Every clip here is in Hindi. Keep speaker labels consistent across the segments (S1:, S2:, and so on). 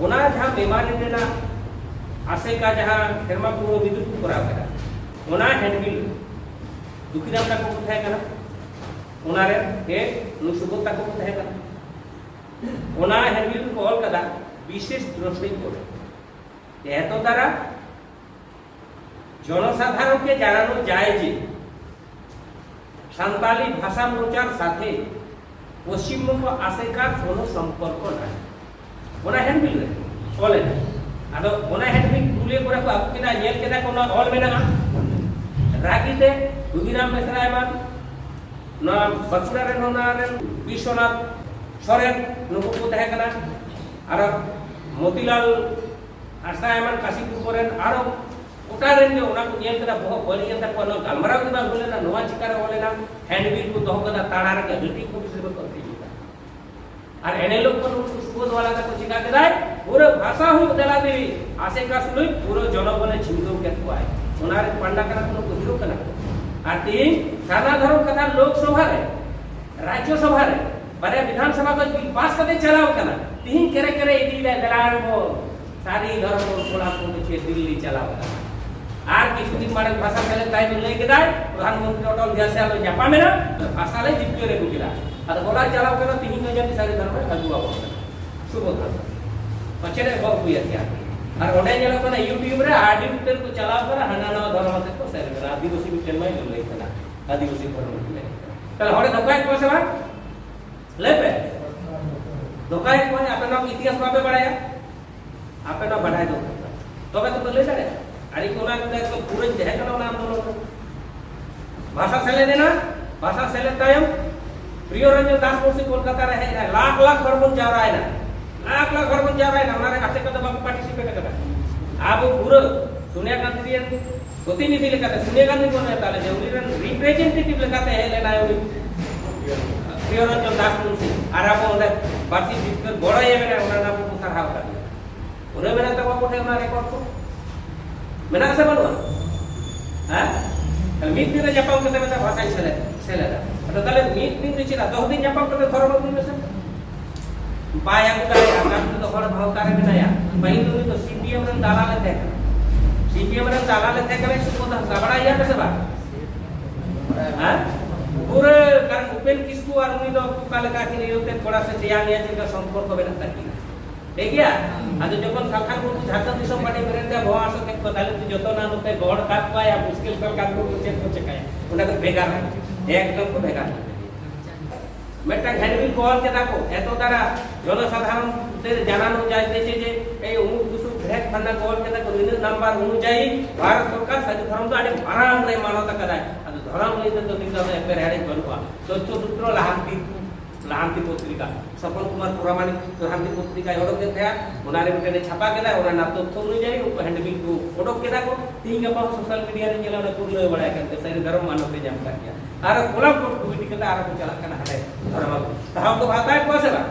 S1: ओना जहां बेमारी रेना आसे का जहां सेरमा पूरा विद्युत को करा करा ओना हैंडबिल दुखीराम तक को थाय कना ओना रे हे नुसुबत तक को थाय कना ओना हैंडबिल को ऑल कदा विशेष दृष्टि करे एत द्वारा जनसाधारण के जानानो जाए जे सान्ताली भाषा प्रचार साथे पश्चिमबंग आसेका कोनो सम्पर्क ना ओना हैंडबिल रे ऑल है आदो ओना हैंडबिल कुले कोरा को आपके ना नेल केदा कोनो ऑल मेना रागीते दुगिराम मेसरा एमान ना बचुरा रे नोना रे विश्वनाथ सोरेन नुको को तहे कना आर मोतीलाल आस्था एमान काशीपुर कोरेन आरो उटारेन जो ओना को नेल केदा बहुत बलियन तक कोनो गलमरा के बा बोले ना नोवा चिकारे बोले ना हैंडबिल को दहो कदा ताड़ा रे गलती को से करते और एने लोग को सुबोध वाला का तो चिका केदा पूरे भाषा हो देला देवी आसे का सुनई पूरे जनगणे छिंदो के कोआय ओनारे पांडा कना को हिरो कना और तीन साना धर्म कथा लोकसभा रे राज्यसभा रे बारे विधानसभा को बिल पास करते चलाओ कना तीन करे करे इदी दलाल को सारी धर्म को थोड़ा को छे दिल्ली चलाओ कना आर किछु दिन मारे भाषा चले ताई बोले के दाय प्रधानमंत्री अटल बिहारी आलो जापा में ना भाषा ले जिप्यो रे बुकिला और बोला चलाओ कना तीन न जाति सारी धर्म अगुआ बोल सुबोध पछरे बहुत हुई क्या और ओडे जला कना यूट्यूब रे आडिटर को चलाओ करा हना नवा धर्म से को सेल करा आदिवासी भी जन्माई ले कना आदिवासी धर्म ले चल होडे धकाय को सेवा ले पे धकाय को आपन नाम इतिहास बाबे बढ़ाया आपन नाम बढ़ाय दो तबे तो ले जारे अरे कोना को पूरे जहे कना नाम आंदोलन भाषा सेले देना भाषा सेले टाइम प्रिय रंजन दास मुंशी कोलकाता रहे लाख लाख हरमन जा रहा है ना लाख लाख हरमन जा रहा है हमारे आते का बाबू पार्टिसिपेट करता आप पूरे सोनिया गांधी रे प्रतिनिधि लेकर सोनिया गांधी को नेता ले उनी रिप्रेजेंटेटिव लेकर है लेना है प्रिय रंजन दास मुंशी और आप ओंडे बासी जितकर बड़ा ये मेरा ओना नाम को सराहना कर दिया उन्हें मैंने तब को ना रिकॉर्ड को मैंने कैसे बनवा हां कल मीट दिन जापान करते में भाषा चले चले तो तले मीट दिन रिचिरा 10 दिन जापान करते धर्म दिन में पाया को आकाश तो हर भाव कार्य में नया पहिलो तो सीपीएम रे दाला लेते सीपीएम रे दाला लेते करे सुबोध सबड़ा या कैसे बा हां पूरे कारण उपेन किसको और उनी तो काले का कि होते थोड़ा से दिया गया जिनका संपर्क में रहता है ठीक है आज जब साखान को झारखंड दिसम पार्टी मेरे भवा आसते को ताले तो जतो ना होते गॉड काट पाया मुश्किल कर काम को चेक को चेकाया उना को बेकार है एकदम को बेकार मेटा हैंडबिल कॉल के दाको एतो द्वारा जनसाधारण দের জানানো যাইতেছে যে এই অমুক দুসু ভ্যাক ফান্ডা কল के दाको इन नंबर অনুযায়ী भारत सरकार সাথে ধর্ম তো আরে মারাং রে মানতা কাদায় আর ধর্ম লইতে তো দিন দাও একবার হেডে করবা তথ্য সূত্র লাহান্তি পত্রিকা सफल कुमार पुरामानिक लाहांती पत्रिका ओडक के था ओनारे मिटने छापा के दा ओना ना तथ्य अनुযায়ী हैंडबिल को ओडक के दाको तीन गपा सोशल मीडिया रे जेला को ले बड़ा करते सारे धर्म मानव पे जाम कर दिया आर कोला को कमिटी के आर को चला करना है धर्म ताऊ तो भाता है को से बा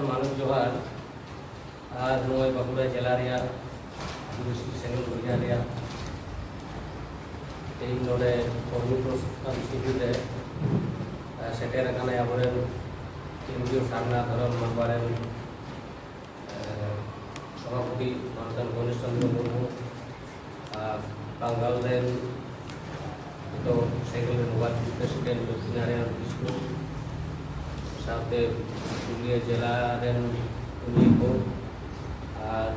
S1: मानव जोहार और नोय बाकुड़ा जिला रे यूनिवर्सिटी सेंट्रल बरिया रे तेई नोडे कर्मी प्रशिक्षण शिविर रे सेटेर कना आबरे केंद्रीय सामना धर्म मंबारे सभापति मानदन गणेश चंद्र मुर्मू बांगाल रे तो सेंट्रल नोवाल प्रेसिडेंट लक्ष्मीनारायण किस्कू साथे पुलिया जिला रेन उनी को और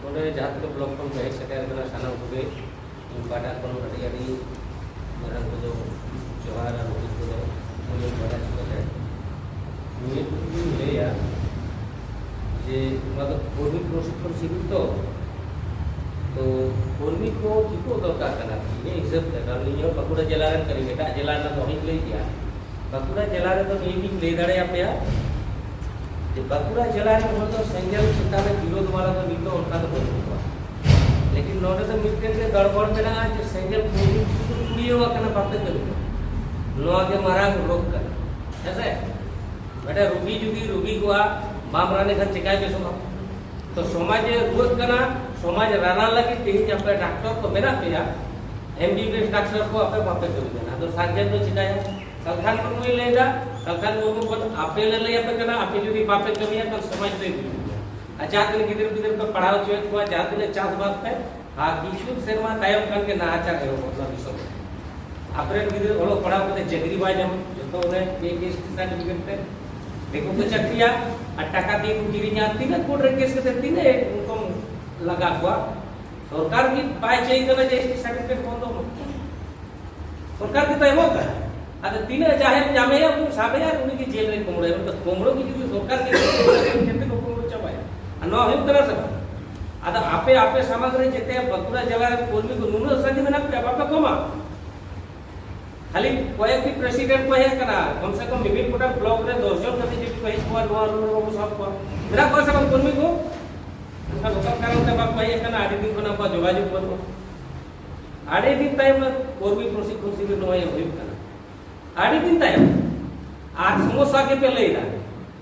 S1: नोडे जात ब्लॉक को में सेटेर कना साना को इन बाटा को हटियारी मरन को जो जोहार और को मुझे बड़ा है ये ले या जे मतलब कर्मी प्रशिक्षण शिविर तो कर्मी को किको दरकार करना ये हिसाब से कारण ये बाकुड़ा जिला रे करी बेटा जिला ना तो ही ले दिया बाकुड़ा जिला रे तो ये भी ले दाड़े आपया जे बाकुड़ा जिला रे तो सेंगल चिता में विरोध वाला तो नितो उनका तो बोलवा लेकिन नोडे तो मित्र के गड़बड़ में ना जे सेंगल पूरी हुआ करना बात करो नो आगे मारा रोक कर ऐसे बेटा रुगी जुगी रुगी को बाम राने खान चिकाय पे सुना तो समाज रुआत कना समाज राना लगी तेही अपने डॉक्टर को मेरा पे एमबीबीएस डॉक्टर को अपने बापे कर देना तो सर्जन को चिकाया सलखान मुर्मू लेदा सलखान मुर्मू को आपे ले ले पे कना आपे जदी बापे कमिया तो समाज दे अच्छा दिन गिदर को पढ़ाओ चोय को जा दिन चास बात पे आ किछु सेरमा तायम कान के नाचा करो मतलब सब आपरे गिदर ओलो पढ़ाओ को चकरी बाय जम जो ने एक सर्टिफिकेट पे देखो को चक्रिया टाका दी को किरिया तीन कोर्ट रे केस के तीन उनको लगा हुआ सरकार की पाए चाहिए करना चाहिए सर्टिफिकेट कौन दो सरकार की तो एमो का अरे तीन चाहे जामे या उन साबे यार उनकी जेल रे कोमड़े तो कोमड़ो की जो सरकार की जेते को कोमड़ो चबाया न हम तरह से अदा आपे आपे सामग्री जेते बकुड़ा जिला रे कोर्मी को नुनो संधि में ना बापा कोमा खाली कोई प्रेसिडेंट को है कना कम से कम विभिन्न कोटा ब्लॉक रे 10 जन कति जे कहि को नो सब को मेरा को सब कोर्मी को उनका लोकल कारण से बाप कहि कना आदि दिन कोना को जोगाजोग को आदि दिन टाइम कोर्मी प्रशिक्षण शिविर नय होई कना आदि दिन टाइम आज समस्या के पे लेदा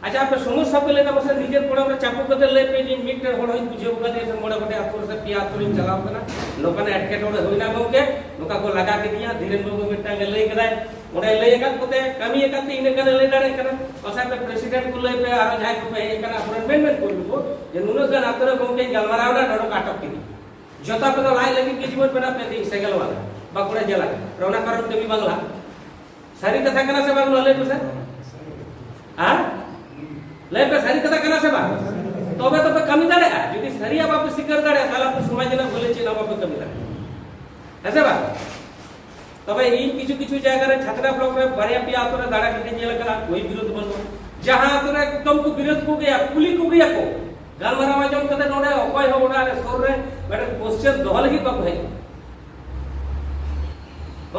S1: अच्छा आप समस्या पे लेदा बस निजे कोड़ा रे चापू कते ले पे जे मीटर होड़ होई बुझे उका दे मोड़े बटे आतुर से पिया आतुर चलाव कना लोकन एटकेट होड़ होइना गोके लोका को लगा के दिया धीरे बाबू मिटा के ले गदाय ओडे ले का कोते कमी एकते इने कने ले दाड़े कना ओसा पे प्रेसिडेंट को ले पे आरो जाय को पे कना अपॉइंटमेंट को जे नुनो गन आतुर गोके गलमारावना डरो काटक की जता पे तो लाई लगी के जीवन बना पे दी साइकिल वाला बाकुड़ा जिला रोना कारण देवी बांग्ला सारी कथा कना से बांग्ला ले पे हां ले पे सारी कथा कना से बा तबे तो पे कमी दाड़े यदि सरिया बाप सिकर दाड़े ताला तो समाज ना बोले छि ना बाप कमी दाड़े ऐसे बा तबे इन किछु किछु जायगा रे छतरा ब्लॉक रे बारिया पिया आतुरे दाड़ा के जेल करा कोई विरोध बनो जहां आतुरे एकदम को विरोध को गया पुलिस को गया को गालमारा में जम कते नोडे अकय हो ओडा रे सोर रे बेटे क्वेश्चन दहल ही बाप है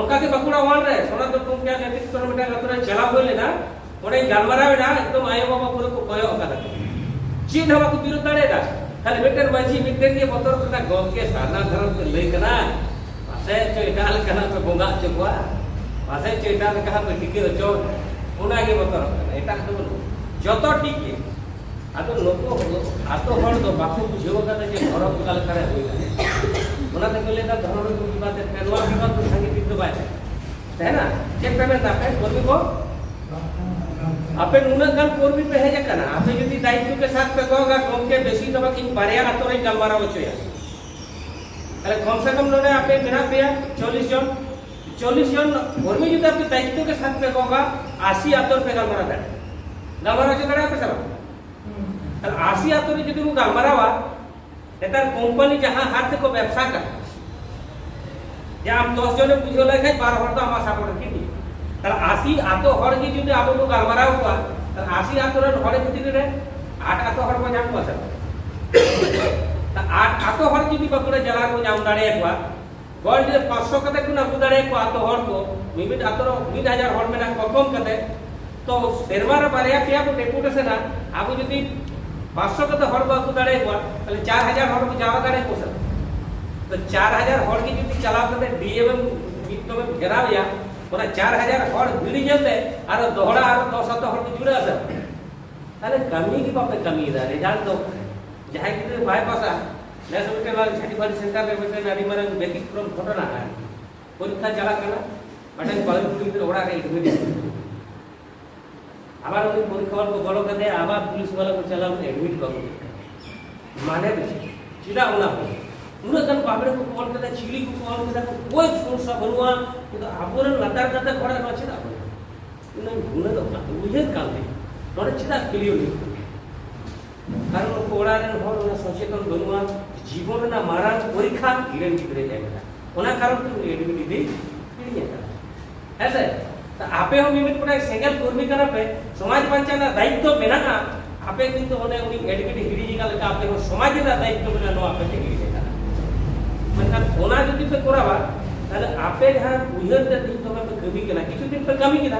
S1: उनका के बकुड़ा वाल रे सोना तो तुम क्या नेतृत्व में बेटा आतुरे चला बोले ना ओडे गालमारा में ना एकदम आयो बाबा पूरे को कयो का चीन हवा को विरोध दाड़ेगा खाली बेटर बाजी मिटेन के बतर कना गम के साना धर्म के ले कना पासे चेटाल कना पे बोंगा चकुआ पासे चेटाल कहा पे टिके चो उना के बतर कना एटा तो जतो ठीक है आतो लोको आतो हड़ दो बापू बुझेव का जे घर काल करे होइला ओना ते कले ता धर्म को विवाद पेनवा विवाद तो संगे टिक दो बाय है ना चेक पेमेंट आपे कोर्मी को आपे नुना गन कोर्मी पे है कना आपे यदि दायित्व के साथ पे कहोगा कम के बेसी दबा कि बारिया आतोरे गलमारा होचया अरे कम से कम लोने आपे बिना पे 40 जन कोर्मी यदि आपके दायित्व के साथ पे कहोगा 80 आतोर पे गलमारा हो चला पे सब अरे 80 आतोरे यदि वो गलमारा वा एतार कंपनी जहां हाथ को व्यवसाय कर जे हम 10 जने बुझो लागे 12 हर तो हम सपोर्ट की तर 80 आतो हर की যদি আবো তো গালমারা हुआ तर 80 आतो हर ভিতরে রে 8 आतो हर को जाम पास त 8 आतो हर যদি बकुड़ा जला को जाम दाड़े हुआ गॉड जे 500 कते गुना बुदाड़े को आतो हर को मिमिट आतो 1000 हर में ना कम कते तो शेरवार बारिया पिया को डेपुटेशन ना आबो যদি 500 कते हर को बुदाड़े हुआ তাহলে 4000 हर को जावा दाड़े को सर तो 4000 हर की যদি चला कते डीएम मित्तो में घेराव या ओना 4000 हर भिड़ी जते आरो दोहरा आरो 10 हर को जुड़ा আছে তাহলে কমি কি বাপে কমি দা রেজাল্ট তো যাই কি ভাই পাসা নেস বেটে वाला सर्टिफिकेट सेंटर में बेटे नारी मारे व्यतिक्रम घटना है परीक्षा चला कना बटन कॉलेज पुलिस ओड़ा के एडमिट আবার ওই পরীক্ষা को বড় করে আবার পুলিশ वाला को चला एडमिट कर माने सीधा होना उन्हें कल बाबरे को कॉल करता चिली को कॉल करता कोई समस्या बनवा तो आपुरन लतार करता खड़ा न छिदा उन्हें घुने तो उहे काम दे नोरे छिदा क्लियर नहीं कारण को ओड़ारे हर ओना सचेतन बनवा जीवन ना मारा परीक्षा गिरन गिरे जाएगा ओना कारण तो एडमिट दे पिड़िया ऐसे तो आपे हम निमित पड़ा सिंगल कर्मी करा पे समाज बंचाना दायित्व मेना आपे किंतु ओने उनी एडमिट हिड़ी का लगा आपे समाज ना दायित्व मेना नो आपे हिड़ी मतलब ओना जदि पे करावा ताले आपे जहां उहर ते दिन तो पे कमी केना किछु दिन पे कमी केना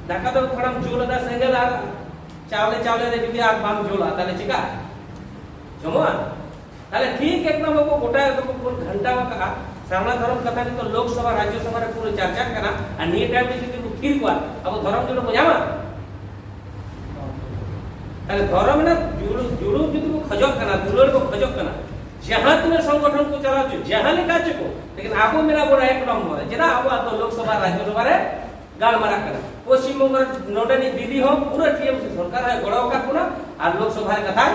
S1: दाका तो थोड़ा जोला दा सेंगल आ चावले रे जदि आ बाम जोला ताले चिका जमा ताले ठीक एकदम वो गोटा तो कोन घंटा का सामना धर्म कथा तो लोकसभा राज्यसभा रे पूरा चर्चा करा आ नी टाइम में जदि फिर हुआ अब धर्म जोड़ बुझावा ताले धर्म ना खजक कना दुलड़ को खजक कना जहां तुम संगठन को चला जो जहां लेका चको लेकिन आबो मेरा बोरा एक नंबर है जेना आबो तो लोकसभा राज्यसभा रे गालमारा करा पश्चिम बंग नोडनी दीदी हो पूरा टीएमसी सरकार है गड़ाव का पुना और लोकसभा रे कथा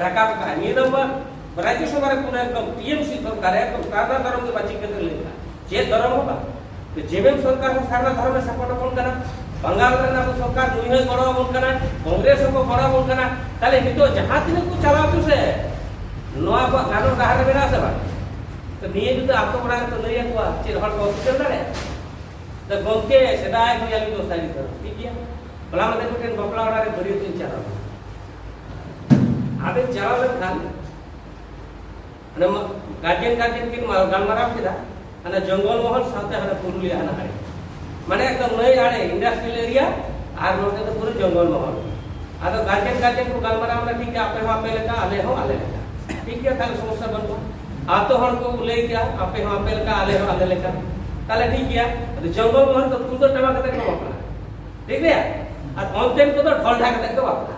S1: राकाब का ये नंबर राज्यसभा रे पुना एकदम टीएमसी सरकार है एकदम सारा धर्म के बाची केंद्र लेगा जे धर्म होगा तो जेबेम सरकार को सारा धर्म में सपोर्ट कोन करा बंगाल रे ना सरकार नुई है गड़ाव कोन करा कांग्रेस को गड़ाव कोन करा ताले नितो जहां दिन को चलातो से नोआ को कानून डाहर बेना से बा तो निये जुदा आपको बड़ा तो नहीं हुआ चे हर को चल रहा है तो गोंके सेदाय को याली दोस्त आई तो ठीक है भला मते को टेन बपला वाला रे भरी तीन चार आबे चला ले खान अने गार्जियन किन गालमारा केदा अने जंगल महल साथे हने पुरुलिया हना है माने एकदम नई आड़े इंडस्ट्रियल एरिया आर नोते तो पूरे जंगल महल आदो गार्जियन को गालमारा में ठीक है आपे आपे लेका आले लेका ठीक है ताले समस्या बनबो आतो हर को ले गया आपे आपे लेका आले लेका ताले ठीक है तो जंगल महल तो तुम तो टमा कते को बापला ठीक है और ऑनटेन को तो ढोल ढाक कते को बापला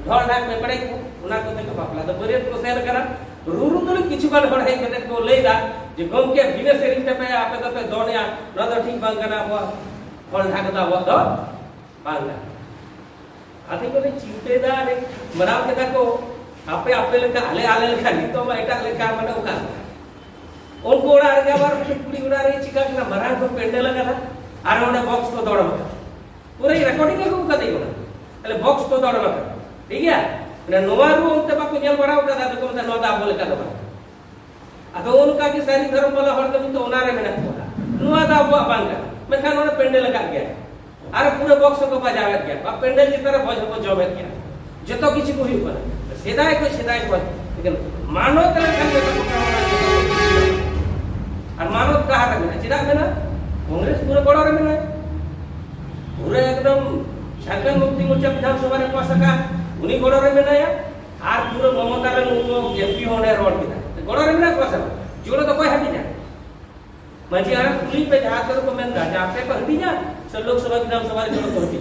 S1: ढोल ढाक में पड़े को उना को ते को बापला तो बरियत को शेयर करा रूरू तो किछु गाल हड़ है कते को लेदा जे गम के बिना सेरिंग पे आपे तो पे दोनिया न तो ठीक बांग कना वो ढोल ढाक दा वो तो बांगा आते को चिंतेदा रे मराव के को आपे आपे लेका आले लेका नितो मा एटा लेका माने उका उनको उड़ा रे बार कुड़ी उड़ा रे चिका ना मराव को पेंडल लगा आर ओने बॉक्स को दौड़ मत पूरे रिकॉर्डिंग को का देगो ना तले बॉक्स को दौड़ मत ठीक है ने नोवारू उनते बाको जेल बड़ा उठा दा को मत नोदा बोले का दबा अतो उनका की सारी धर्म वाला हर कभी तो ओनारे में ना होगा नोवा दा वो बांगा मैं खान ओने पेंडल लगा गया अरे पूरे बॉक्स को बजावे गया अब पेंडल की तरह भज जमे गया जतो किछि को ही ऊपर सेदाय को लेकिन मानो तले खान और मानव कहा था मेरा चिराग में ना कांग्रेस पूरे बड़ा रे में पूरे एकदम झारखंड मुक्ति मोर्चा विधानसभा रे पास का उन्हीं बड़ा रे में ना यार पूरे ममता रे उनको एमपी होने रोड की था बड़ा रे में ना पास जोड़ो तो कोई हटी जा मंजी आर पुलिस पे जा कर को मैं राजा पे को हटी जा सब लोकसभा विधानसभा रे जोड़ो को हटी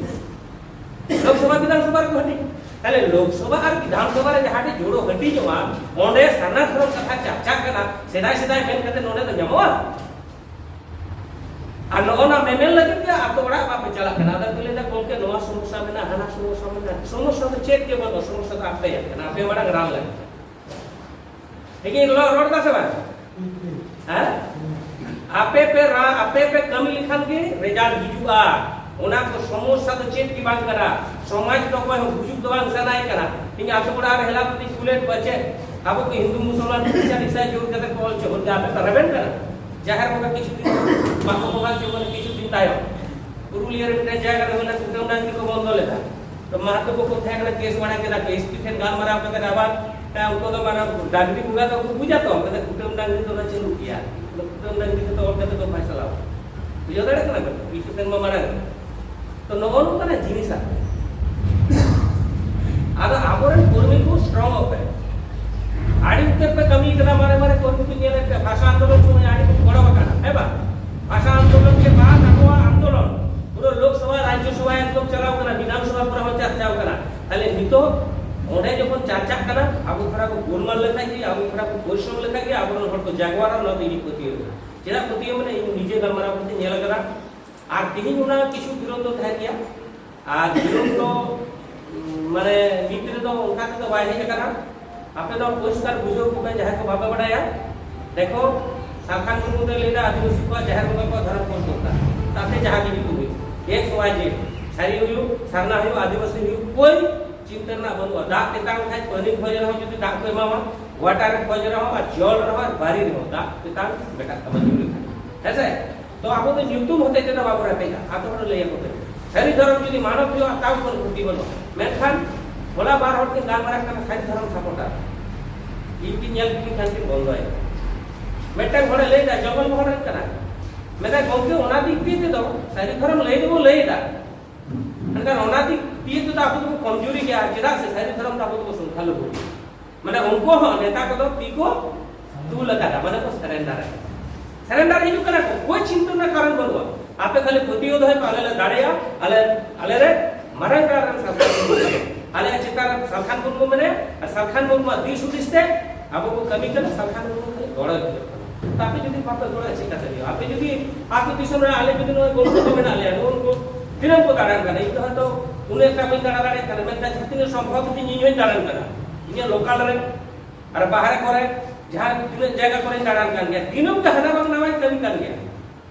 S1: लोकसभा विधानसभा को हटी ताले लोकसभा और विधानसभा रे जहाटे जोड़ो हटी जवा ओंडे साना धर्म कथा चर्चा कना सेदाय मेन कते नोडे तो जमो आ नोना मेमेल लगे के आ तो बड़ा बाप चला कना दा बोले दा कोन के नोवा समस्या में ना हना समस्या तो चेक के बनो समस्या तो आपे कना आपे बड़ा ग्राम लगे लेकिन रोड का सेवा हैं आपे पे कमी लिखन के रिजल्ट हिजुआ ओना को समस्या तो चेक की बात करा समाज तो कोई बुजुर्ग दवान सनाय करा कि आसो बड़ा रहला प्रति बुलेट बचे आबो के हिंदू मुसलमान दिशा दिशा जोड़ के कॉल छ होगा पे रेबेन करा जाहिर होगा किछु दिन बाको होगा जो किछु दिन तायो पुरुलिया रे जायगा रहला कुटम डांगी को बंद लेता तो महतो को थे के केस बना के रखे एसपी थे गाल मारा के आबाद ता उनको तो माना डांगी बुगा तो बुझा तो के कुटम डांगी तो ना चलू किया कुटम डांगी तो और के तो फैसला हो यो दड़े कना पीछे दिन में मारा तो नोन का जिनिस आदा आबोरन कर्मी को स्ट्रांग होता है आड़ी उत्तर पे कमी इतना मारे कर्मी को ये भाषा आंदोलन में आड़ी को बड़ा बकाना है बा भाषा आंदोलन के बाद अगवा आंदोलन पूरा लोकसभा राज्यसभा एकदम चलाओ कना विधानसभा पूरा हो चर्चाओ कना ताले नितो ओडे जखन चर्चा कना आबो थोड़ा को गोलमाल लेखा कि आबो थोड़ा को परिश्रम लेखा कि आबो हर को जागवार न देनी पति जेरा पति माने निजे गलमारा पति नेल करा আর তিনি ওনা কিছু বিরোধ থাকে গিয়া আর বিরোধ তো মানে ভিতরে তো ওনকা তো বাইরে কানা আপনি তো পরিষ্কার বুঝো को जहां को बाबा बढ़ाया देखो साखान को तो लेदा आदिवासी को जहां को धर्म को होता ताते जहां की भी एक समाज सारी हो सरना हो आदिवासी हो कोई चिंता ना बनो दाग के तांग खाय पानी खोज रहो যদি दाग को मामा वाटर खोज रहो और जल रहो और बारी रहो दाग के तांग बेटा समझ ऐसे तो आप तो न्यूनतम होते थे ना बाबू रहेगा आप तो ले होते सारी धर्म यदि मानव जो ताऊ पर कृति बनो मेनखान होला बार हट के गाल मारा का सारी धर्म सपोर्टा इनकी नेल की खातिर बंद है मेटा घोड़े ले जा जंगल में घोड़े करा मेरा गौके ओना दिक दिए तो सारी धर्म ले देबो ले दा अनका ओना दिक दिए तो आप तो कमजोरी क्या जेदा से सारी धर्म आप तो सुन खालो माने उनको नेता को तो पीको तू लगा माने को सरेंडर हिजु कना कोई चिंता ना कारण बनवा आपे खाली प्रतियोद है पाले दाड़िया अले रे मरंगारन शासन आले चितार सरखान मुर्मू मने सरखान मुर्मू दिस हुदिस ते अब को कमी कर सरखान मुर्मू गड़ा तापे जदी पापा गड़ा चिका तरी आपे जदी आके दिसम रे आले जदी नो गोल को मेना आले उनको तिरन को दारान कना इ तो उन्हें कमी दारा दारे कर मेनका जितने संभव दिन इन दारान कना इन लोकल रे और बाहर करे जहां दिन जगह करे दारान कान गया दिनम का हना बंग नामा कमी कर गया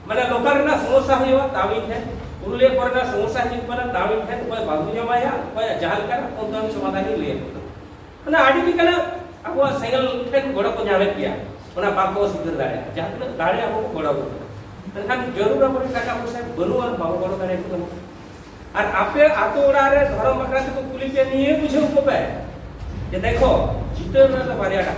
S1: माने लोकल रे समस्या होइवा तावी थे पुरुलिया कोरना समस्या हिज पर तावी थे कोई बाबू जमाया कोई जहाल कर उन समाधान ले माने आडी भी कना अब सेगल ठेन गोड़ को जावे किया ओना बाको सिद्धर दाड़े जहां दाड़े अब गोड़ को एनखान जरूर पर टाका पैसा बनु और बाबू गोड़ दाड़े को और आपे आतो ओड़ा रे धर्म बकरा को कुली पे निये बुझे को पे जे देखो जिते में तो बारियाटा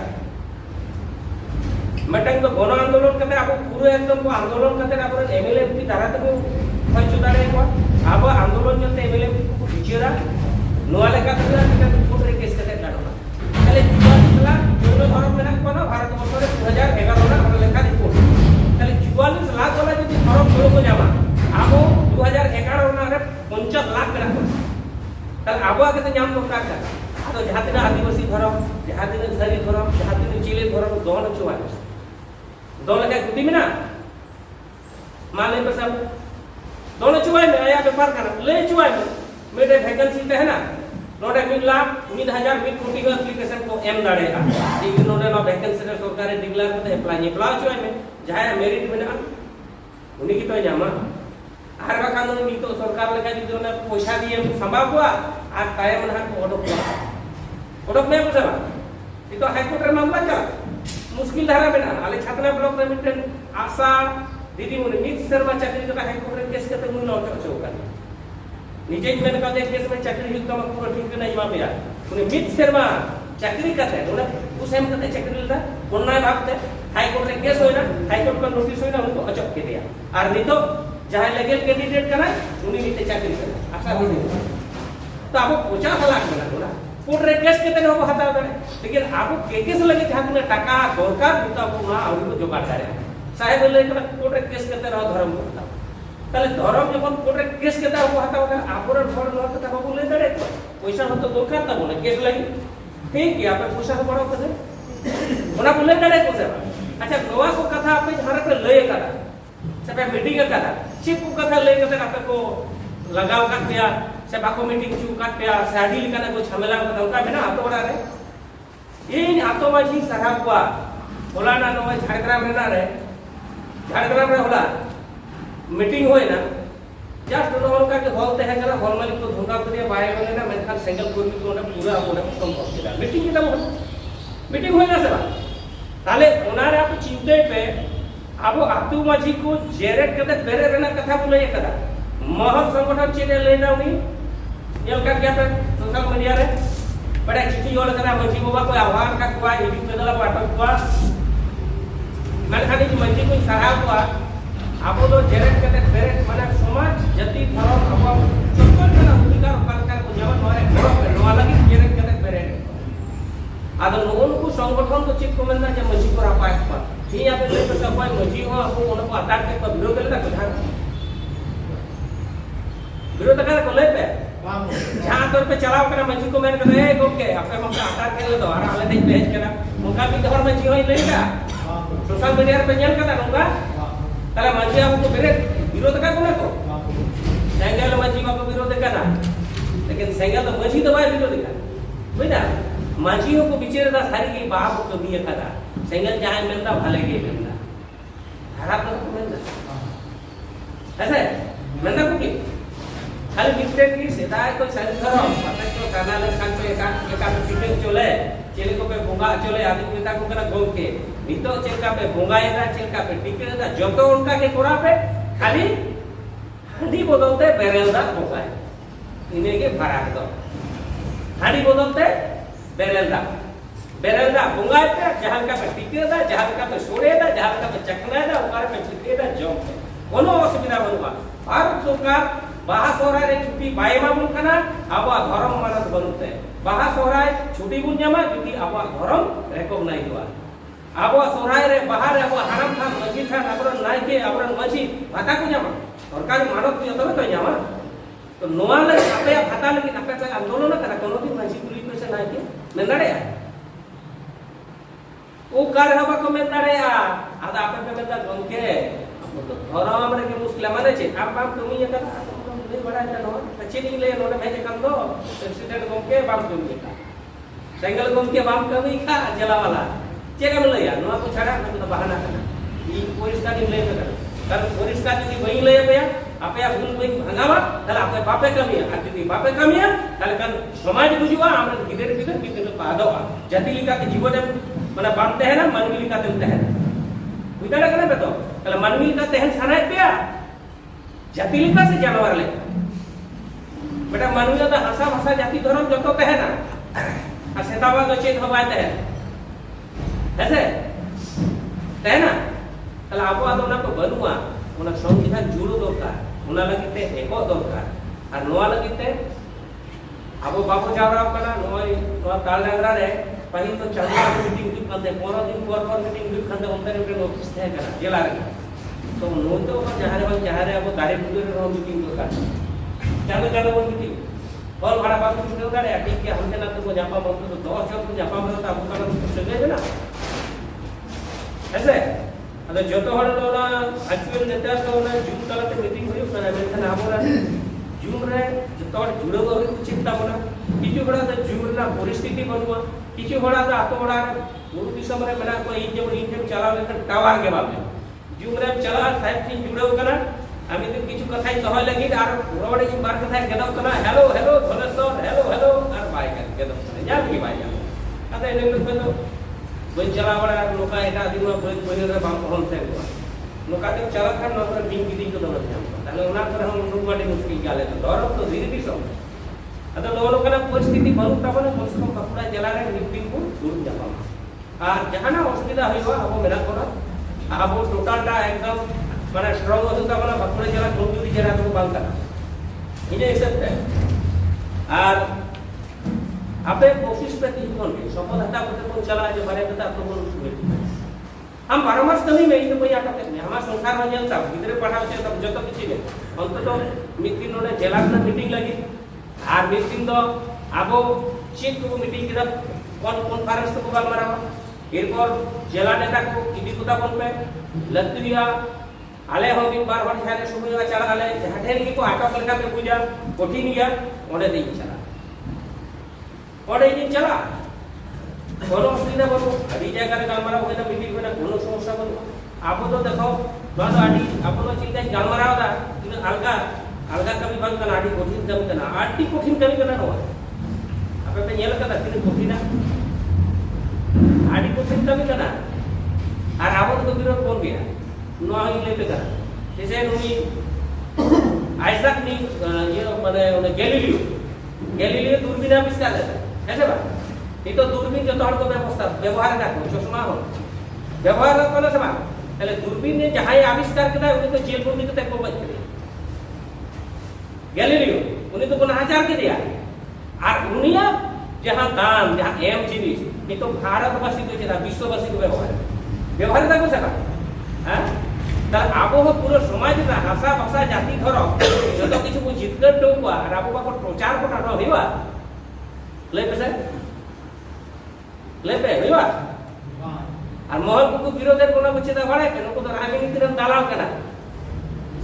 S1: मटंग तो गण आंदोलन करते आप पूरे एकदम को आंदोलन करते आप एमएलए की धारा तक होय चुदारे को अब आंदोलन चलते एमएलए को बिचेरा नोवाले का तो कोर्ट रे केस करते लाडोना खाली जुआला जोनो धर्म में ना भारत वर्ष रे 2011 ना हमर लेखा रिपोर्ट खाली 44 लाख वाला जदी धर्म जोड़ को जामा आबो 2011 ना रे 50 लाख मेरा ताल आबो आगे तो नाम दरकार का तो जहां दिन आदिवासी धर्म जहां दिन सारी धर्म जहां दिन चिले धर्म दोन चुवा दोन का गुटी में ना माले पर सब दोन चुवाई में आया व्यापार करना ले चुवाई में मेरे वैकेंसी ते है ना नोडे 1 लाख 1000 1 कोटी का एप्लीकेशन को एम दाड़े का ये नोडे ना वैकेंसी रे सरकार डिक्लेयर करते अप्लाई चुवाई में जहां मेरिट में ना उन्हीं की तो जामा आर का कानून नी तो सरकार लेका जो ना पैसा दिए संभाव हुआ आज टाइम ना को ओडक में पूछा ये तो हाई कोर्ट रे मामला का मुश्किल धारा में ना आले छातना ब्लॉक रे मिटन आशा दीदी मुने मित शर्मा चाकरी का हाई कोर्ट रे केस करते मुन लौट चौका निजे में का दे केस में चाकरी हित का पूरा ठीक नहीं मा मेरा उन्हें मित शर्मा चाकरी करते उन्हें उस टाइम करते चाकरी लेता कोन्ना भागते हाई कोर्ट रे केस होइना हाई कोर्ट का नोटिस होइना उनको अचक के दिया और नहीं तो जहां लीगल कैंडिडेट करा उन्हीं नीते चाकरी करा आशा दीदी तो आपको 50 लाख मिला ना कोर्ट रे केस केते हो हता दे लेकिन आपको केस लगे जहां ने टाका दरकार बिता को ना और को जोगाड़ करे साहेब ले कोर्ट रे केस केते रहो धर्म को ताले धर्म जब कोर्ट रे केस केते हो हता दे आपर घर न कथा बाबू ले दे पैसा हो तो दरकार तब ना केस लगी ठीक है आप पैसा हो बड़ो कदे ओना बोले दे पैसा अच्छा गोवा को कथा आप जहां रे ले करा सब मीटिंग करा चिप को कथा ले कते आप को लगाव कर दिया से बाको मीटिंग चू काट पे साडी लिकाना को झमेला को धमका में ना आतो बड़ा रे इन आतो माजी सराब को बोलाना नो झारग्राम में ना रे झारग्राम में होला मीटिंग होय ना जस्ट नो का के हॉल ते है करा हॉल मालिक को धमका को दिया बाय में ना मेनखान सिंगल कोई भी तो पूरा होना संभव है मीटिंग के मीटिंग होय ना से ताले ओनारे आप चिंते पे अब आतु माजी को जेरेट कते बेरे रेना कथा बोले कदा महल संगठन चेने लेना उनी ये का क्या पे सोशल मीडिया रे बड़ा चिट्ठी वाला करा मंजी बाबा को आह्वान का कुआ एडिट पे दला बाटो कुआ मैंने खाली कि मंजी को सराह हुआ आप तो जेरेट कते बेरे माने समाज जति धर्म अब सबको ना अधिकार सरकार को जवन मारे घर पे वाला की जेरेट कते बेरे आदो लोगों को संगठन को चिप को मिलना जे मंजी को रापाय पर ही यहाँ पे तो सब कोई मंजी हो आपको उनको अटैक के विरोध करता कुछ विरोध करे को ले पे जहां तौर पे चलाव करा मंजी को मैंने कहा ए गोके आपके मौका आकार के ले दो और आले नहीं भेज करा उनका भी घर में जी होई लेगा सोशल मीडिया पे जन करता उनका तले मंजी आपको मेरे विरोध का कोने को सेंगल मंजी को विरोध करना लेकिन सेंगल तो मंजी तो भाई विरोध का भाई ना मंजी को बिचेरे दा सारी की बाप को दिए कदा सेंगल जहां मिलता भले के मिलता धारा तो मिलता ऐसे मिलता को की खाली मिस्टेक की सेदाय को सेंसर पता तो काना ले खान पे एका पिटिंग चले चेले को पे बोंगा चले आदि पिता को करा गोल के नितो चेलका पे बोंगाएगा चेलका पे टिकेदा जतो उनका के कोरा पे खाली हंडी बदलते बेरेलदा बोंगाए इने के फराक दो हंडी बदलते बेरेलदा बोंगाए पे जहां का पे टिकेदा जहां का पे सोड़ेदा जहां का पे चकनाएदा ऊपर पे टिकेदा जम कोनो असुविधा बनुवा भारत सरकार बाहा सोहराय रे छुट्टी बाय मामुन कना आबा धर्म मानत बनुते बाहा सोहराय छुट्टी बुन जामा जुदी आबा धर्म रिकॉग्नाइज हुआ आबा सोहराय रे बाहा रे आबा हराम थान मजी थान आबरन नायके आबरन मजी भाता को जामा सरकारी मानत को तबे तो जामा तो नोआ लगे आपे भाता लगे आपे पे आंदोलन करा कोनो दिन मानसी कुली पे से नाके में नड़ेया ओ कार हवा को में नड़ेया आदा आपे पे में गमके तो धरम रे के मुश्किल माने छे आप बाप तुमी ये करा नहीं बड़ा है नो अच्छे नहीं ले नो भेजे कर दो प्रेसिडेंट गमके बाप तुमी का सेंगल गमके बाप कमी खा जला वाला चेका में लया नो को छाड़ा तो बहाना करना ई पुलिस का दिन ले कर कारण पुलिस का यदि वही ले पे आपे भूल वही भांगावा ताले आपे बापे कमी है यदि बापे कमी है ताले kan समाज बुझुआ हमरा गिदर गिदर बितन पादवा जाति लिका के जीवन माने बांधते हैं ना मानवी लिका ते है बुझाड़ा करे बेतो ताले मानवी लिका ते है सनाय पे जाति लिका से जानवर ले बेटा मानवी तो हंसा भाषा जाति धर्म जतो ते है ना आ सेतावा तो चेत हवाय ते है ऐसे ते ना ताले आपो आदोना को बनुआ ओना संविधान जुड़ो दरकार ओना लगिते एको दरकार और नोआ लगिते आबो बाबू जावराव कना नोआ ताल डांगरा रे पहिल तो चालू मीटिंग दुख कंदे 15 दिन पर मीटिंग दुख कंदे उनते रे ऑफिस थे कना जेला रे तो नो तो जहारे आबो दारे बुदे रे मीटिंग दरकार चालू वो मीटिंग और भाड़ा बाबू जुड़ो दारे ठीक के हमके ना तो जापा मत तो 10 जन तो जापा मत आबो कना तो सजे ना ऐसे अगर जो तो हड़ तो ना एक्चुअल नेता तो ना जूम तलते मीटिंग हुई कना मेनखान आबोरा जूम रे जो तो जुड़ो गई कुछ चिंता बना किछु बड़ा तो जूम ना परिस्थिति बनुआ किछु बड़ा तो आतो बड़ा गुरु दिसम रे मेरा को इन चला लेकर टावर के बाद जूम रे चला साइड थी जुड़ो कना আমি তো কিছু কথাই কহ লাগি আর রোড়ে ই বার কথা গেদাও কনা hello hello Dhaneswar hello hello আর বাই গেদাও যা কি বাই যা আদা এনে লোক তো বই চলা বড়া লোকা এটা দিন বই বই রে বাম হন से लोका के चला था नगर दिन की दिन को दौड़ ताले ओना कर हम लोग बड़ी मुश्किल गाले तो दौड़ तो धीरे धीरे सब अदा लोग का परिस्थिति बनु तबने मुश्किल कपड़ा जला रे मीटिंग को दूर जापा आ जहाना असुविधा होइबा अब मेरा कोना अब टोटल टा एकदम माने स्ट्रांग हो तो माने कपड़ा जला कमजोरी जरा तो बांका इने सब है और आपे ऑफिस पे तीन कोन शपथ हटा को तो चला जो बारे बता तो बोल हम परामर्श कमी में तो कोई आटक नहीं हमारा संसार में चलता गिदरे पढ़ाओ से तब जतो किछि ने अंत तो मीटिंग ने जेला ना मीटिंग लगी आर मीटिंग तो आबो चेक को मीटिंग के कौन कॉन्फ्रेंस को बाल मारा एरपर जेला नेता को किबी कुता कोन पे लत्रिया आले हो दिन बार बार छाने सुबह चला आले हटेल की को आटक लगा के पूजा कठिन गया ओडे दिन चला ओडे दिन चला कोनो असुविधा बनो अभी जगह रे गालमारा होय ना मीटिंग में कोनो समस्या बनो आपो तो देखो बात आडी आपनो चिंता गालमारा होता कि अलगा अलगा कभी बंद करना आडी कठिन कमी करना आडी कठिन कमी करना हो आपे पे नेल कदा कि कठिन आडी कठिन कमी करना और आपो तो विरोध कोन गया नो ही ले पे करा जैसे नुई आइजैक नी ये माने गैलीलियो दूरबीन आविष्कार करता ऐसे बात ये तो दूरबीन जो तोड़ को व्यवस्था व्यवहार देखो चश्मा हो व्यवहार कोना समा तले दूरबीन ने जहां आविष्कार किया उन्हें तो जेल में तो तक बच गए गैलीलियो उन्हें तो कोना आचार के दिया और दुनिया जहां दाम जहां एम जिनिस ये तो भारतवासी को जेता विश्ववासी को व्यवहार देखो सका हां তার আবহ পুরো সমাজ না ভাষা ভাষা জাতি ধর যত কিছু জিতকর ডোবা আর আবহ বাক প্রচার করা হইবা লেপে হইবা আর মহল को विरोधের কোন বচেতা বাড়ে কেন কো রাজনীতির দালাল কেনা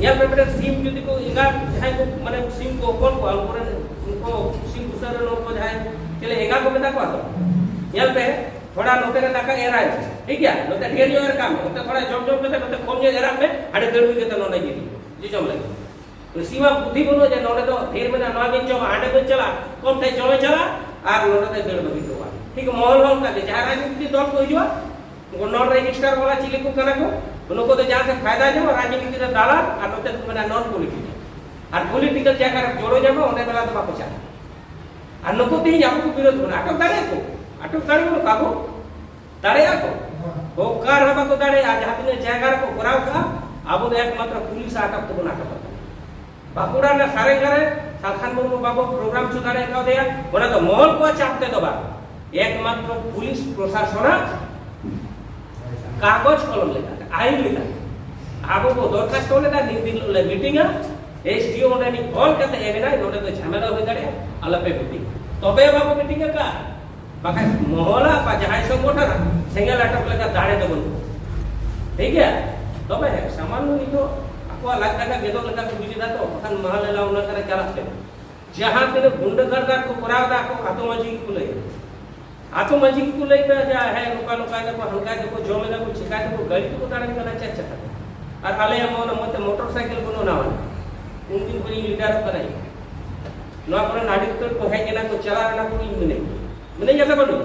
S1: ইয়া পেপরে সিম যদি को एगा जाय को माने सिम को कोन को अलपुरे उनको सिम दूसरे लोग को जाय चले एगा को बता को या पे थोड़ा नोटे का टाका एरा है ठीक है नोटे ढेर जो काम है नोटे थोड़ा जम जम पे नोटे कम जो एरा में आडे दरबी के तो नोने जी जी जम लगे तो सीमा बुद्धि बनो जे नोटे तो ढेर में ना दिन जम आडे में चला कम थे जमे चला और नोटे दे दरबी तो ठीक मोहल होल का जहां राजनीति दल को हिजवा वो नॉन रजिस्टर वाला चिले को कना को उनको तो जहां से फायदा जो राजनीति रे दालाल और नोटे माने नॉन पॉलिटिकल और पॉलिटिकल जगह जोड़ो जाबो ओने बेला तो बापचा और नको ते आपको विरोध होना अटक दाड़े को काबू दाड़े को वो कार हबा को दाड़े आज हाथने जगह को कराव का अब एकमात्र पुलिस अटक तो नाटक बाकुड़ा ना सारे करे साखान मुर्मू बाबू प्रोग्राम सुधारे का दिया ओना तो मोहल को चापते दबा एकमात्र पुलिस प्रशासन कागज कलम लेता आईन लेता आबो को दरखास्त लेता दिन मीटिंग एसडीओ ओने नि ऑल कते एमेना नोडे तो झमेला होई दाड़े आलपे मीटिंग तबे बाबू मीटिंग का बाका मोहला बा जहाय संगठन सेंगल अटक लगा दाड़े दबन ठीक है तबे है सामान्य नि तो आपको लाग का गेदो लगा को बुझी दा तो खान महलेला उना करे चलाते जहां पे गुंडगरदार को करावदा को आतो मजी को ले आतो मजी को ले पे जा है नुका नुका को हल्का को जो में को छिका को गाड़ी को दाड़े का चर्चा और आले मोन मत मोटरसाइकिल को ना उन दिन को लीडर कराई नवा पर नाडी तो को है केना को चला ना को मने जैसा बोलू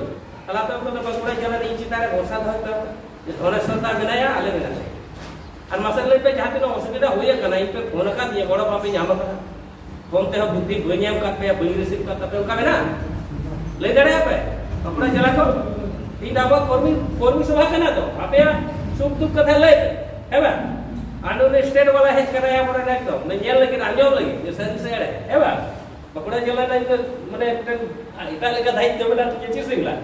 S1: अला तो बसुड़ा चला नी चितारे वर्षा धर तो धोने सरता बनाया आले बना और मसले पे जहां तो असुविधा होय कना इन पे फोन का दिए बड़ बापे नाम का फोन ते बुद्धि गोनियम का पे बई रिसीव का तब का ना ले दड़े पे अपना चला को तीन दाबो कर्मी सभा कना तो आपे सुख दुख कथा ले है बा आंडो ने स्टेट वाला है कराया बड़ा एकदम ने जेल लेकिन आंजो लगी जे सर से है बा पकड़ा चला नहीं तो माने इता लेका दायित्व बेला तो चीज सिंगला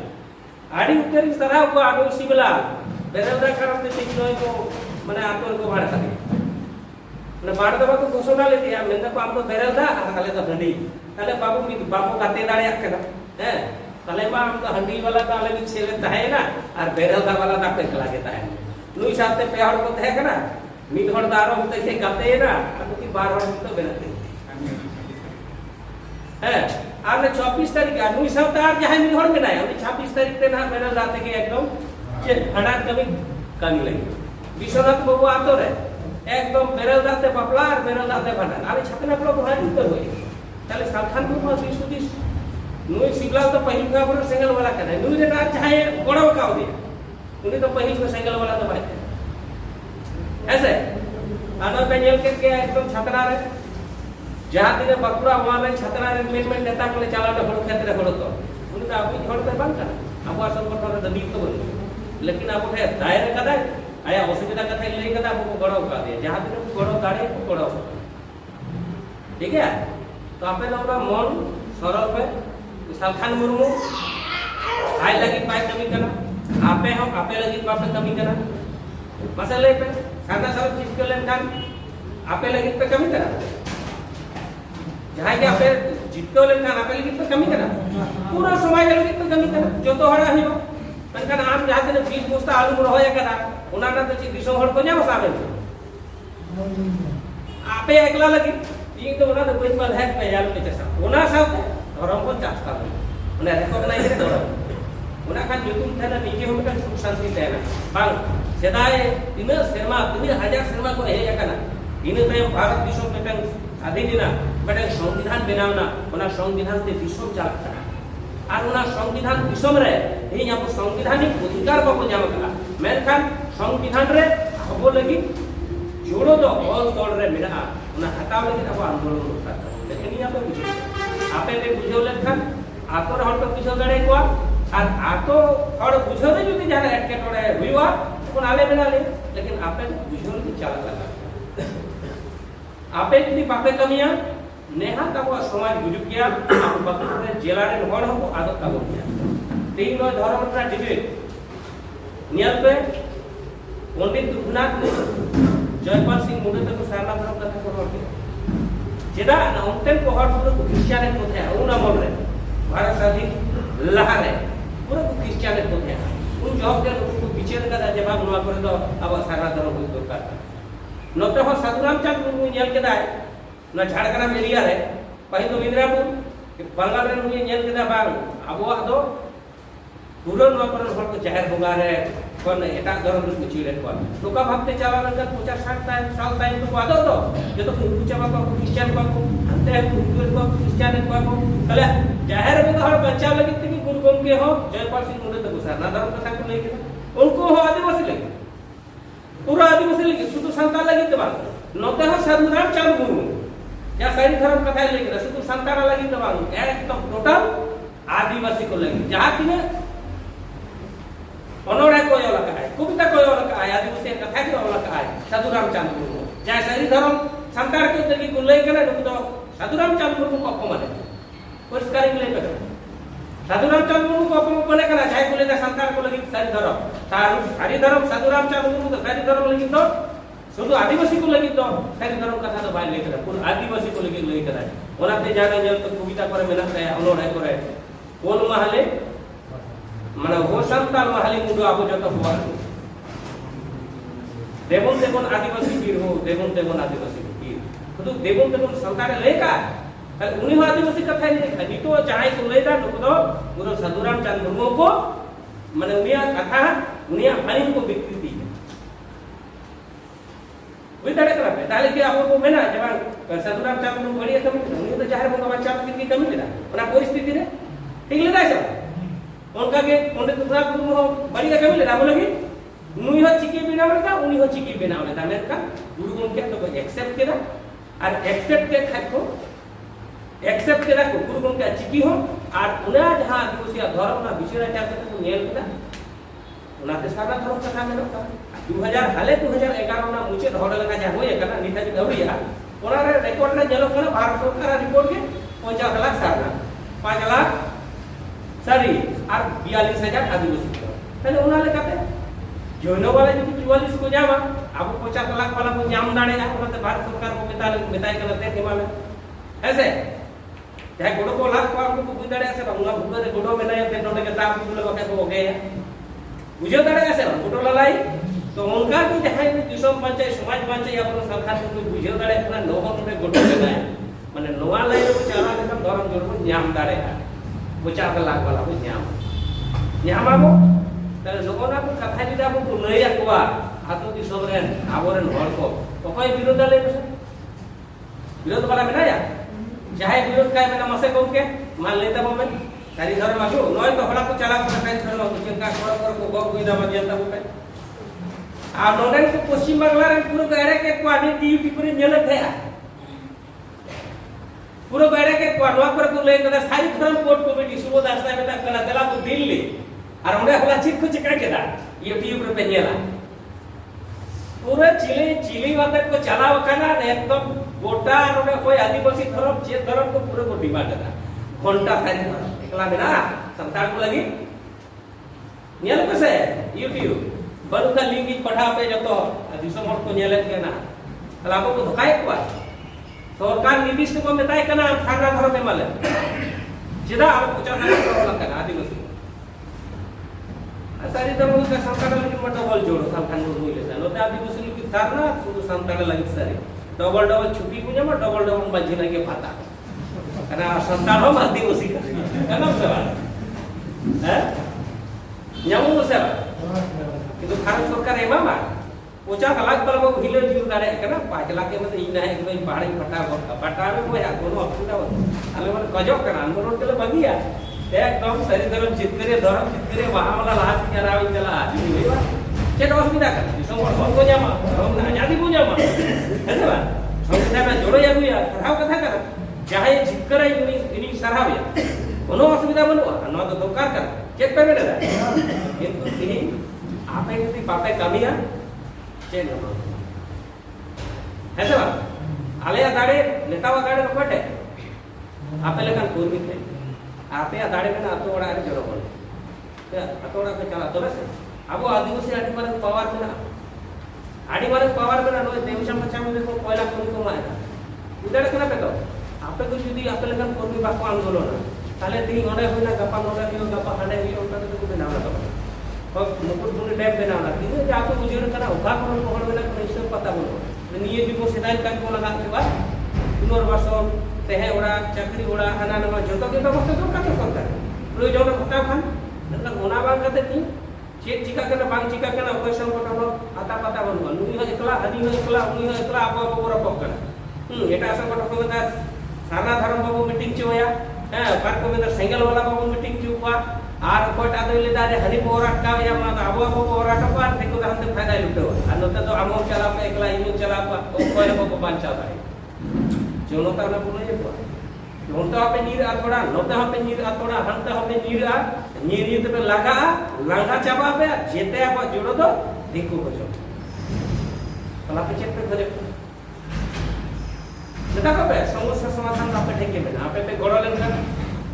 S1: आडी उतर सराव को आडो सिबला बेरलदा करते ठीक नय को माने आतो को भाड़ खाली माने भाड़ दबा को घोषणा ले दिया मेंदा को आम तो बेरलदा ताले तो हंडी ताले बाबू काते दाड़े आकेना हैं ताले बा हम तो हंडी वाला ताले भी छेले ताहे ना और बेरलदा वाला दा पे लागे ताहे नुई साथे पेहाड़ को थे कना मिड हड़ दारो हम ते काते ना अब की 12 हड़ तो बेनते है आने 24 तारीख नुई सप्ताह जहां मिड हड़ में ना 26 तारीख ते ना बेरल जाते के एकदम जे हड़ा कमी लगी विश्वनाथ बाबू आतो रे एकदम बेरल दाते बापला और बेरल दाते भंडार आले छपना को भाई उत्तर होई ताले सालखान को मास सुदिस नुई सिगला तो पहिल का पर सिंगल वाला करे नुई रे ना चाहे गोड़ो काव दे उनी तो पहिल को सिंगल वाला तो भाई ऐसे आना पे जेल के एकदम छतरा रे जहां दिने बकुरा वहां में छतरा रे मेन नेता को चला तो हड़ क्षेत्र हड़ तो उनी का अभी हड़ पे बंद कर अब संगठन रे दीप तो लेकिन अब है दायरे कदा आया असुविधा कथा ले कदा आपको गड़ो का दे जहां दिन गड़ो दाड़े को गड़ो ठीक है तो आपे लोग मन सरल पे सालखान मुर्मू आय लगी पाए कमी करना आपे हम आपे लगी पापे कमी करना मसले पे सादा सब चीज के लेन आपे लगी पे कमी करना जहां के आपे जितो लेन आपे लगी पे कमी करना पूरा समाज लगी पे कमी करना जो तो हड़ा हियो मेनखान आम जहां तने 20 बस्ता आलू रहोय कदा उनाना तो दिसो हड़ को ᱧᱟᱢ साबे आपे एकला लगी ती तो उना तो कोई पर है पे याल के चसा उना साथे धर्म को चास्ता उना रिकॉग्नाइज रे धर्म उना खान जुतुम थाना निजे हो मिटन सुख शांति तेना बांग सेदाय तिना सेमा तिना हजार सेमा को हे एकना इन ते भारत दिसो मिटन आदिना मिटन संविधान बनावना उना संविधान ते दिसो चालता और उना संविधान दिसम रे ही अब संवैधानिक अधिकार बाबू नाम कला मेनखान संविधान रे अब लगी जोड़ो तो ऑल तोड़ रे मेना उना हटाव लगी अब आंदोलन होता लेकिन यहां पे बुझे आपे पे बुझो लेखान आतो हड़ तो बुझो गड़े को और आतो हड़ बुझो रे जदी जाने अटके टोड़े हुआ कोन आले बिना ले लेकिन आपे बुझो रे चला लगा आपे यदि पापे कमिया नेहा तब समाज गुजुक गया बकरे जेला रे हड़ हो आदत तब गया तीन नो धर्म का डिबेट नियल पे पंडित रघुनाथ ने जयपाल सिंह मुंडे तक सारना धर्म कथा को हटे जेदा ना उनते को हड़ पूरा क्रिश्चियन को थे उना मन रे भारत स्वाधीन लहर है पूरा क्रिश्चियन को थे उन जॉब के लोग को विचार का जवाब नवा करे तो अब सारना धर्म को दरकार नते हो साधुराम चंद मुर्मू नियल के दाय ना झाड़ग्राम एरिया रे पहिल तो मिदरापुर बांगाल रे मुझे नियल के दा बांग अबो दो पूरा नवा पर हड़ को जाहिर होगा रे कोन एटा धर्म रे कुछ रे को लोका भाबते चला लगा 50-60 साल टाइम तो आदो तो जे तो हिंदू चाबा को क्रिश्चियन को अंते हिंदू को क्रिश्चियन को तले जाहिर में तो हड़ बच्चा लगी कि गुरु गोम के हो जयपाल सिंह मुंडे तो सारना धर्म कथा को लेके उनको हो आदिवासी लगे पूरा आदिवासी लगे शुद्ध संतान लगी तो बात नते हो साधुराम चंद मुर्मू या सारी धर्म कथा लेके शुद्ध संतान लगी तो बात एकदम टोटल आदिवासी को लगी जहां कि अनोड़ा कोई वाला का है कविता कोई वाला का है आदिवासी कथा के वाला का है साधुराम चंद मुर्मू जय सारी धर्म संतान के तरीके को लेकर तो साधुराम चंद मुर्मू को अपमान है परिष्कार के लेकर साधुराम चंद मुर्मू को अपमान कोने करा चाहे को लेकर संतान को लगी सारी धर्म साधुराम चंद मुर्मू तो सारी धर्म लगी तो शुद्ध आदिवासी को लगी तो सारी धर्म कथा तो बाय लेकर पूर्ण आदिवासी को लगी लगी करा ओनाते जाना जल तो कविता करे मेहनत है अनोड़े करे कोन महले माने वो संताल महले मुडो आबो जतो हुआ देवों देवों आदिवासी वीर हो देवों देवों आदिवासी वीर तो देवों देवों संतारे लेका कल उन्हीं आदिवासी कथा नहीं देखा नितो चाहे को लेदा नुकदो गुरु साधुराम चंद मुर्मू को माने उनिया कथा उनिया हरिम को विकृति वे तड़े करा पे ताले के आपको को मेना जब साधुराम चंद मुर्मू बढ़िया कमी उन्हीं तो जाहिर को बच्चा की कमी लेदा ओना परिस्थिति रे ठीक लेदा सब उनका के पंडित तुराम मुर्मू बढ़िया कमी लेदा बोलेगी नुई हो चिकी बिना लेदा उन्हीं हो चिकी बिना लेदा मेनका गुरु को क्या तो एक्सेप्ट केदा और एक्सेप्ट के खाको एक्सेप्ट केदा को गुरु को क्या चिकी हो और उना जहां आदिवासी धर्म ना विचाराचार के को नेल केदा उनाते सारा धर्म कथा में रखा 2000 हाले 2011 ना मुचे धोड़ लगा जा होय कना नेताजी गौरिया ओना रे रिकॉर्ड ना जलो कना भारत सरकार रिपोर्ट के 50 लाख सारना 5 लाख सारी और 42000 आदिवासी तले ओना लेकाते जोनो वाला जो 44 को जामा अब 50 लाख वाला को जाम दाड़े ओनाते भारत सरकार को बताए करते हिमालय ऐसे चाहे गोडो को लाख को आपको बुझ दाड़े ऐसे उना बुझे गोडो में नहीं ते नोने के दाम बुझ लगा के हो गए बुझे दाड़े ऐसे गोडो ललाई तो उनका भी जहां दिसम पंचायत समाज पंचायत अपन सरकार को बुझे दाड़े अपना नोहो नोने गोडो लगाए माने नोवा लाइन को चला लेकर धरम जोड़ को न्याम दाड़े 50 लाख वाला को न्यामाबो ताले लोगोना को कथा दिदा को लैया कोआ आतो दिसम रे आबोरेन हर को ओकय विरोध ले विरोध वाला मेनाया चाहे विरोध काय मेना मसे कोके मान लेता मोमेन सारी धर्म आसो नय तो हला को चला को काय धर्म को चिंता कर को गो गुइदा मदियता को आ नोडन को पश्चिम बांग्ला रे पूरा गाड़े के क्वाडी टीवी पर नेलत है पूरा गाड़े के क्वाडवा पर को ले कदा सारी धर्म कोर्ट कमेटी सुबह दास्ता में तक कला देला को दिल्ली और ओंडे हला चिक को चिका केदा यूट्यूब पे नेला पूरा चिली वादक को चलाव कना एकदम गोटा ओंडे कोई आदिवासी धर्म जे धर्म को पूरे को डिमांड करा घंटा सारी धर्म एकला में ना संतान को लगी नेल कसे यूट्यूब बनुका लिंक पढ़ा पे जतो दिसम हर को नेले के ना तला को धकाय को सरकार निर्दिष्ट को मेताय कना सारा धर्म में माले जेदा आप 50 लाख कना आदिवासी सारी धर्म का संतान लगी डबल जोड़ो संतान को होइले नोते आदिवासी की सारना शुद्ध संतान लगी सारी डबल छुट्टी को जमा डबल बाजी लगे पाता कना संतान हो आदिवासी का कना सवाल हैं न्यामो सेवा किंतु भारत सरकार एमामा 50 लाख वाला को हिले जीव दाड़े कना 5 लाख के मत इना है कि बाड़ी पटा में कोई कोनो अफुटा आले मन गजब कना आंदोलन के बगिया एकदम सरी धर्म चितकरे महामला लाहा करावे चला आदमी होइबा चेत असुविधा कर दिसंबर भर को जामा हम आजादी को जामा है बा संविधान में जोड़ो यागुया सराव कथा कर चाहे चितकरे इनी सरावे कोनो असुविधा बनवा न तो दरकार कर चेत पे बेटा किंतु तिनी आपे यदि पापे कमिया चेत है बा आले दाड़े नेतावा दाड़े कोटे आपे लेखन पूर्वी थे आपे दाड़े में आतो ओड़ा रे जोरो बोल आतो ओड़ा पे चला तबे से अब आदिवासी आदि माने पावर में ना नो देवशम बच्चा में देखो पहला कोन को मारा उधर कना पे तो आपे को यदि आपे लेखन कोर्मी बाको आंदोलन ताले दी ओडे होइना गपा नोडा दियो गपा हाडे दियो ओटा तो को नाम ना तो मुकुट बुने डैम बना ना दिन जे आपे बुझेर कना उभा कोन कोहड़ में ना इससे पता बोलो निये दिवो सेदाई का को लगा के बा पुनर्वासन तेहे ओड़ा चाकरी ओड़ा हाना नमा जतो के व्यवस्था तो काटे सरकार प्रयोजन घटा खान मतलब ओना बांग कते की चेक चिका करना बांग चिका करना कोई संकट हो आता पता बनवा नुई हो एकला हनी हो एकला उनी हो एकला आप बरा पकड़ एटा संकट को बता सारा धर्म बाबू मीटिंग चोया पार्क में सिंगल वाला बाबू मीटिंग चुवा आर कोटा दले दारे हनी पोराट का या मा आबो पोराट को आर देखो हम फायदा लुटो आ नते तो आमो चला पे एकला इनु चला कोई को बांचा भाई जनता ना बोले ये नोता पे नीर आथोड़ा नोता पे नीर आथोड़ा हंता पे नीर पे लगा चाबा पे जेते आप जोड़ो तो देखो बचो तला पे चेक पे खोजे नता को पे समस्या समाधान आपे ठेके में आपे पे गोड़ो लेंगा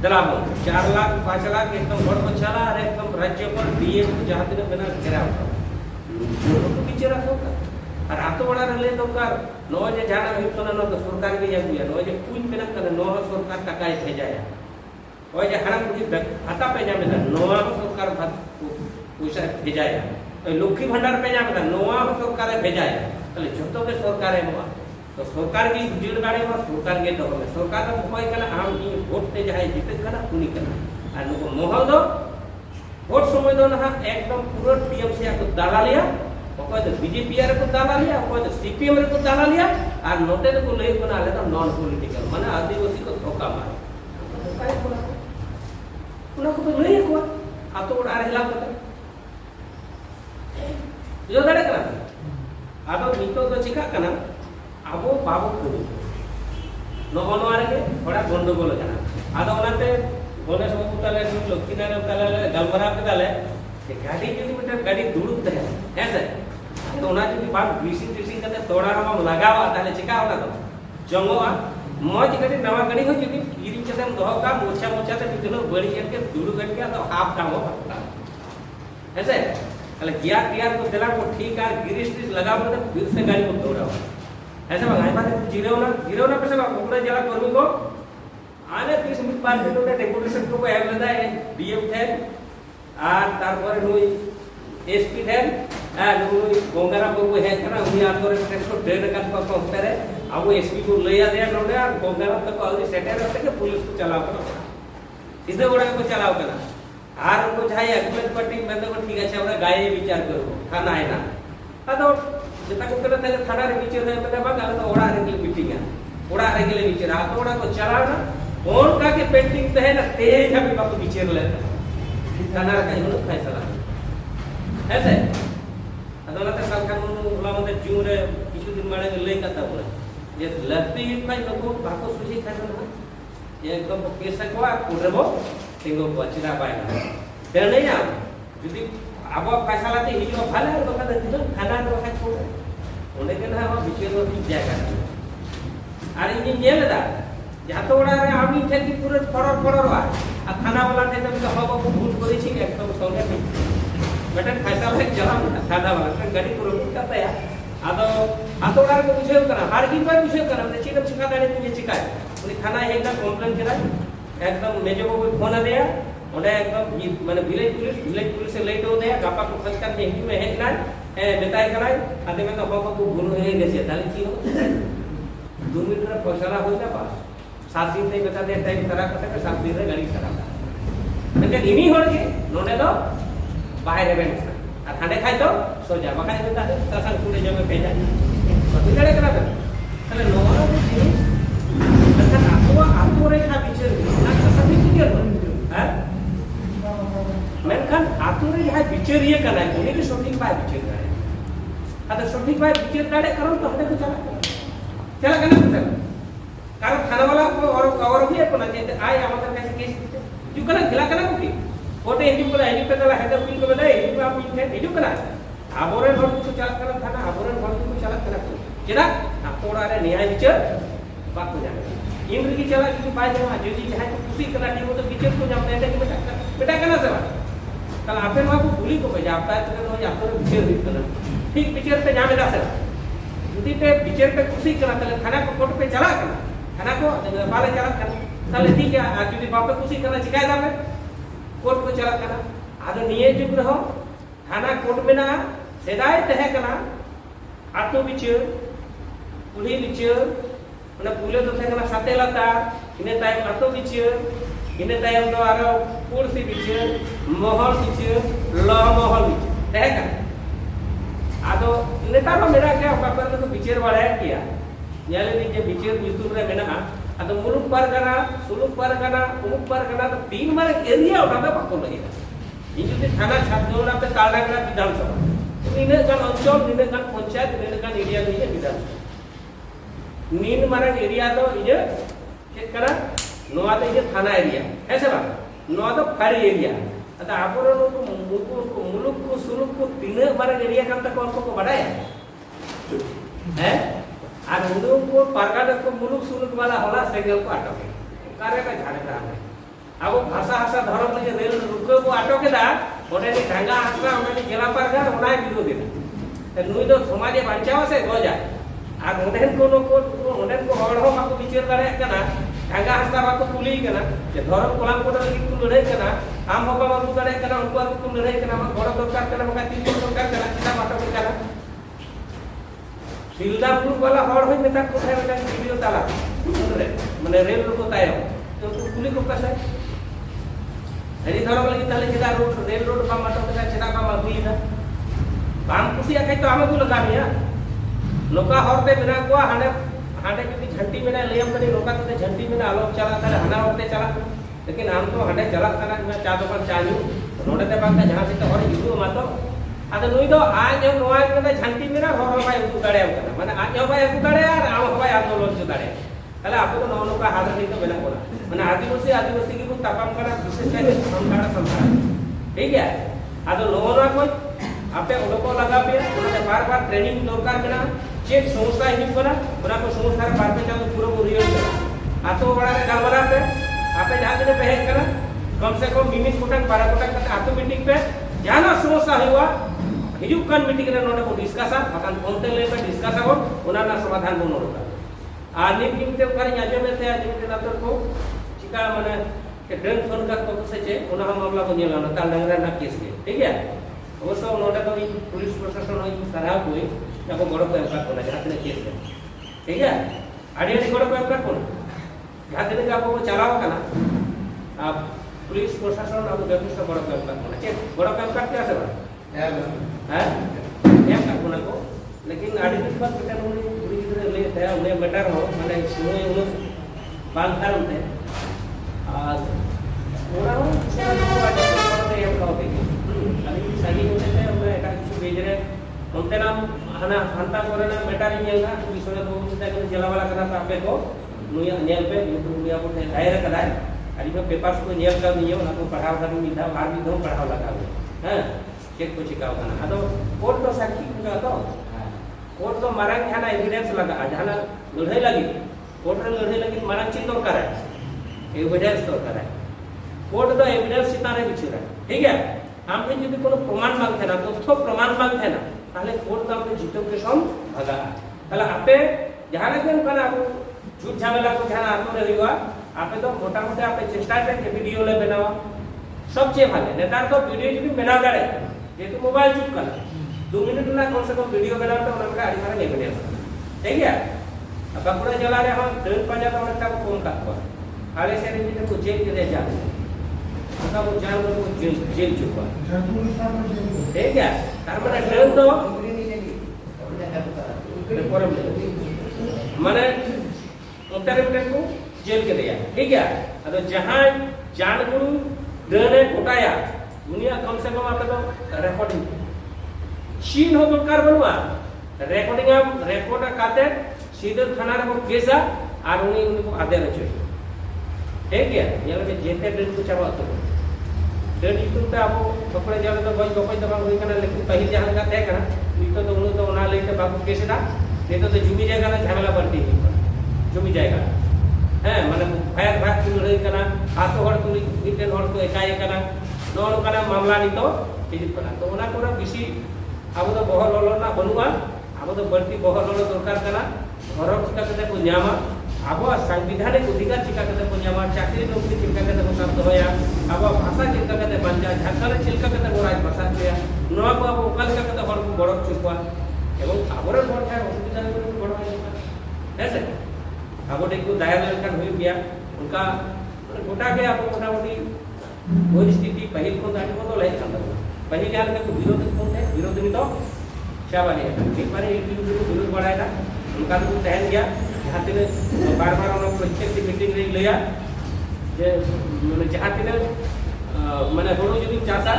S1: दलाबो 4 लाख 5 लाख एकदम बड़ बचाला और एकदम राज्य पर डीएम जहां दिन बिना घेरा होता जो तो पीछे रखो और आतो बड़ा ले दरकार नो जे जाना हुई तो नो तो सरकार के या नो जे कुछ पे ना करे नो सरकार टका भेजाया ओए जे हराम की खाता पे जामे नो सरकार पैसा भेजाया लक्ष्मी भंडार पे जामे नो सरकार भेजाया तले जतो के सरकार है तो सरकार की जिड़ गाड़ी में सरकार के दो में सरकार का कोई कना आम की वोट पे जाए जीते कना उनी कना और नको मोहल दो वोट समय दो ना एकदम पूरा टीएमसी को दाला लिया ओको तो बीजेपी रे को दाला लिया ओको तो सीपीएम रे को दाला लिया और नोटे को ले कोना ले तो नॉन पॉलिटिकल माने आदिवासी को धोखा मार धोखा है उना को ले को आतो उड़ा रहला को जो दाड़े कना आदो नितो तो चिका कना आबो बाबो करू नोनो आरे थोड़ा गंडगोल कना आदो ओनाते गणेश बाबू ताले लक्ष्मी नारायण ताले गलमरा के ताले गाड़ी जदी बेटा गाड़ी दुड़ुत है ऐसे तो ओना जदी बात ग्रीसिंग ग्रीसिंग करते तोड़ा हम लगावा ताले चिका होला तो जंगोआ मज गाड़ी नवा गाड़ी हो जदी गिरी चदम दो का मोछा मोछा ते बिदिनो बड़ी करके दुड़ु करके तो हाफ काम हो ऐसे अले गियर को दिला को ठीक है गिरिस टिस लगा तो फिर से गाड़ी को दौड़ाओ ऐसे बाय बात जीरो ना पे से कोकड़ा जिला कर्मी को आने 30 मिनट बाद जो ने डेपुटेशन को एम लेदा है डीएम थे আর তারপরে নই এসপি थे নই গঙ্গারাম বাবু है ना उनी आतोरे टेक्सो डेढ़ का को होतरे अब एसपी को लेया दे नोडे और गंगाराम तक ऑलरेडी सेटर होते के पुलिस को चलाओ करो सीधे बड़ा को चलाओ करा আর को जाय एग्रीमेंट पार्टी में तो ठीक है আমরা গায়ে বিচার করব থানা है ना আদো যেটা করতে তাহলে থানার বিচার হয় মানে বাগালে তো ওড়া রেগুলে মিটিং है ওড়া রেগুলে বিচার आ तो ओड़ा को चलाओ ना कौन का के पेंटिंग तो है ना तेज अभी बाबू विचार लेता थाना का ही फैसला ऐसे अदालत साल का बोला मते जून रे किछु दिन माने ले कता बोले ये लगती है भाई लोगों बाको सुजी खाना ना ये एकदम केस को कुरबो सिंगो बचिरा पाएगा ते नहीं आ यदि अब फैसला ते हिजो भाले तो का दिनो थाना रो खा छोड़ ओने के ना हम विचार रो ठीक जाएगा अरे ये नेलदा जातो ओड़ा रे आमी थे कि पूरे फड़र वा आ थाना वाला थे तो हम को भूल करी छी एकदम संगे बेटा फैसला है जला थाना वाला गाड़ी पूरा करता है आदो आतोड़ा को पूछे करा हार की बार पूछे करा ने चिकन चिका गाड़ी तुझे चिकाय उनी थाना एकदम कंप्लेन करा एकदम मेजो को फोन दिया ओडे एकदम माने विलेज पुलिस से लेट हो गया गापा को खच कर हिंदी में है ना ए बताए करा आदे में तो हम को भूल हो गए ताले की हो 2 मिनट रे फैसला हो जा पास 7 दिन नहीं बता दे टाइम खराब करते के 7 दिन रे गाड़ी खराब लेकिन इनी होड़ के नोने दो बाहर रेवेन आ थाने खाय तो सोजा बखाय बता दे शासन पूरे जगह भेजा तो बिगड़े करा दे तले नोनो जी लेकिन आतो रे खा बिचर ना सब बिचर है मेनखान आतो रे है बिचर ये कना उनी के शॉटिंग पाए बिचर करे अदा शॉटिंग पाए बिचर करे करो तो हने को चला कना कारण थाना वाला को और भी अपना जेते आय আমাদের কাছে কেস দিতে जुकना खिला कना की कोटे हिजु को हिजु पे तला हेडर पिन को बले हिजु आप पिन हिजु कना आबोरे हर को चला कना थाना आबोरे हर को चला कना चेदा आपोड़ा रे न्याय विचार बात हो जाए इंद्र की चला की पाए जमा जदी जहां को खुशी कना टी वो तो विचार को जब बेटा की बेटा कना से कल आपे मां को भूली को बजा आपका तो हो आपको विचार भी कना ठीक विचार पे जामे दा से यदि पे विचार पे खुशी कना तले थाना को कोर्ट पे चला कना थाना को पाले चला करना ताले ठीक है यदि बाप खुशी करना चिकाय दामे कोर्ट को चला करना आदो निये जुग रहो थाना कोर्ट में ना सेदाय तहे करना आतो बिचर पुली बिचर माने पुले तो थे करना साते लता इने टाइम आतो बिचर इने टाइम तो आरो पुरसी बिचर महल बिचर ल महल बिचर तहे करना आदो नेता को मेरा क्या बापर तो बिचर वाला है किया याले नी जे बिचर यूट्यूब रे मेना अद मुलुक परगना सुलुक परगना उमुक परगना तो 3 मारे एरिया उठा पे पक्को लगेगा ये जो थाना छापनोला पे तालडागरा विधानसभा इने गन अंचल इने गन पंचायत इने गन एरिया नहीं विधानसभा नीन मारे एरिया तो इजे चेक करा नोआ तो इजे थाना एरिया ऐसे बा नोआ तो फारी एरिया अद आपुरो को मुलुक को सुलुक को 3 मारे एरिया का तक को बढ़ाया है আর উनको परगाना को मुलुक सुलुक वाला होला सेगल को आटके कारे का झाड़े का है अब भाषा भाषा धर्म में रेल रुको को आटके दा ओने नी ढंगा आटका ओने नी गेला परगा ओना विरोधी नुई दो समाजे बांचाव से गजा और ओडेन को हड़ हो बाको विचार दाड़े कना ढांगा हस्ता बाको कुली कना जे धरम कोलाम को लगी को लड़ाई कना आम हो बाबा दाड़े कना उनको को लड़ाई कना बड़ दरकार कना बका तीन दरकार कना चिता माटा कना सिलदापुर वाला हड़ होई मेता कोथाय मेता वीडियो ताला माने रेल को तायो तो कुली को कैसे हरी धरम लगी ताले चिता रोड रेल रोड बा माटा कना चिता बा मागुईना बाम कुसी आके तो आमे को लगा मिया लोका हरते बिना को हाने हाने की झंटी में लेम करी लोका तो झंटी में आलोक चला ताले हना हरते चला लेकिन हम तो हाने चला कना में चा दुकान चालू नोडे ते बाका जहां से तो हर हिदू मातो आदो नुई दो आज हम नोआ के झंटी में ना हर भाई उतु दाड़े कना माने आज भाई उतु दाड़े और आम भाई आंदोलन चु दाड़े ताले आपको तो नौ लोका हाथ नहीं तो बिना कोना माने आदिवासी की को तापाम करा विशेष कर संसार संसार ठीक है आदो नोना कोई आपे उनको लगा पे उन्होंने बार-बार ट्रेनिंग दरकार कना चेक समस्या हिम कना बना को समस्या बार पे जाओ पूरा रियल करा आतो बड़ा रे गालमरा पे आपे जहां से पहच कना कम से कम मिनिट कोटन 12 कोटन का आतो मीटिंग पे जाना समस्या हुआ हिजु कान मीटिंग रे नोडे को डिस्कस बकान कोनते ले पे डिस्कस हो उनाना समाधान बनो होता आ निम किमते करी आजो में थे आज में डॉक्टर को चिका माने के डन फोन का को से चे उना मामला को नेला ताल डंगरा ना केस के ठीक है अवश्य नोडे तो पुलिस प्रशासन होई सराह कोई को बड़ को एमका कोना जहां तने केस है ठीक है आडी आडी बड़ को एमका कोना जहां तने का को चलाव कना आप पुलिस प्रशासन अब यथेष्ट बड़ को एमका कोना चे बड़ को एमका क्या से है एमका कोना को लेकिन आडी दिन बाद बेटा उनी पूरी तरह ले था उन्हें बेटर हो माने सुनो उन बांधता उनते आज पूरा एमका होते सही होते थे हमने एटा किछु भेज रहे उनते नाम हना हंता कोरेना बेटा री नेलना विषय तो चिंता के जला वाला करा आपे को नुया नेल पे यूट्यूब नुया को दायर करा आदि में पेपर्स को नेल का नियो ना को पढ़ाव का मिदा बार भी दो पढ़ाव लगा हैं चेक को चिकाव करना अदो कोर्ट तो साक्षी को तो कोर्ट तो मारंग थाना एविडेंस लगा जाना लड़ाई लगी कोर्ट रे लड़ाई लगी मारंग चित दरकार है एविडेंस दरकार है कोर्ट तो एविडेंस चिता रे बिछरा ठीक है हम पे যদি কোনো প্রমাণ মাগতে না তথ্য প্রমাণ মাগতে না তাহলে কোর্ট তো আপনি জিতো के सम भागा তাহলে আপে जहां केन कना आप झूठ झमेला को ध्यान आतो रे हुआ आपे तो मोटा मोटा आपे चेष्टा करके वीडियो ले बनावा सबसे भाले नेतार तो वीडियो भी बना दाड़े ये तो मोबाइल चुप कर 2 मिनट ना कम से कम वीडियो बना तो उनका आड़ी मारे नहीं बने ठीक है अब बकुड़ा जला रे हम ट्रेन पाजा तो उनका को फोन करवा हाले से रे को जेल के दे जा उनका वो जान को जेल चुका ठीक है तार माने ट्रेन तो माने उत्तर को जेल के दिया ठीक है तो जहां जानगुरु दने कोटाया दुनिया कम से कम आप तो रिकॉर्डिंग चीन हो दरकार बनवा रिकॉर्डिंग हम रिकॉर्ड काते सीधे थाना रे को केसा और उनको आदेश चाहिए ठीक है ये लगे जेते दिन को चावा तो दिन यूट्यूब पे आपको पकड़े जाले तो भाई कोई दबा होई कना लेकिन पहले जहां का थे कना तो उन्होंने तो ना लेके बाबू केस दा नहीं तो जुमी जाएगा ना झमेला बढ़ती है जुमी जाएगा हैं माने फायर भाग की लड़ाई कना हाथो हड़ तुली इटेन हड़ तो एकाई कना नोन कना मामला नी तो हिजु कना तो ओना कोरा बिसी अब तो बहल ललो ना बनुआ अब तो बढ़ती बहल ललो दरकार कना घर चिका कते को न्यामा अब संविधानिक अधिकार चिका कते को न्यामा चाकरी नौकरी चिका कते को सब होया अब भाषा चिका कते बंजा झारखंड चिका कते को राज भाषा किया नवा को अब ओकल का कते हड़ को बड़ चुकवा एवं आबरे बड़ है असुविधा को बड़ है ऐसे अब देखो दायर लड़का हुई गया उनका गोटा के आप मोटा मोटी परिस्थिति पहले को दाटी को तो ले खाता पहले क्या लगा विरोध कौन है विरोध नहीं तो शाबाश है एक बार एक विरोध बढ़ाया उनका तो तहन गया जहां तेने बार-बार उन प्रत्येक मीटिंग रे लिया जे माने जहां तेने माने होरो जदी चासा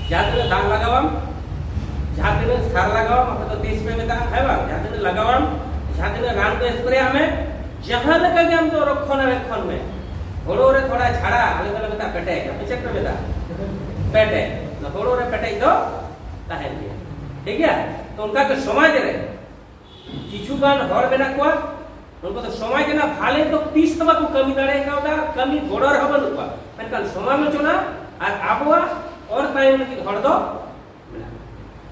S1: जहां तेने दाग लगावम जहां तेने सार लगावम आप तो 30 पे में दाग है बा जहां तेने लगावम जहां तेने रान को स्प्रे हमें जहां लगा के हम तो रखन में होरो रे थोड़ा झाड़ा अलग अलग बता पेटे का चेक कर बेटा पेटे ना होरो रे पेटे तो तहन गया ठीक है तो उनका तो समाज रे किछु गान हर बेना को उनको तो समाज ना भाले तो 30 तबा को कमी दाड़े का कमी गोड़र हबन को मेनकाल समालोचना और आबवा और टाइम की हर दो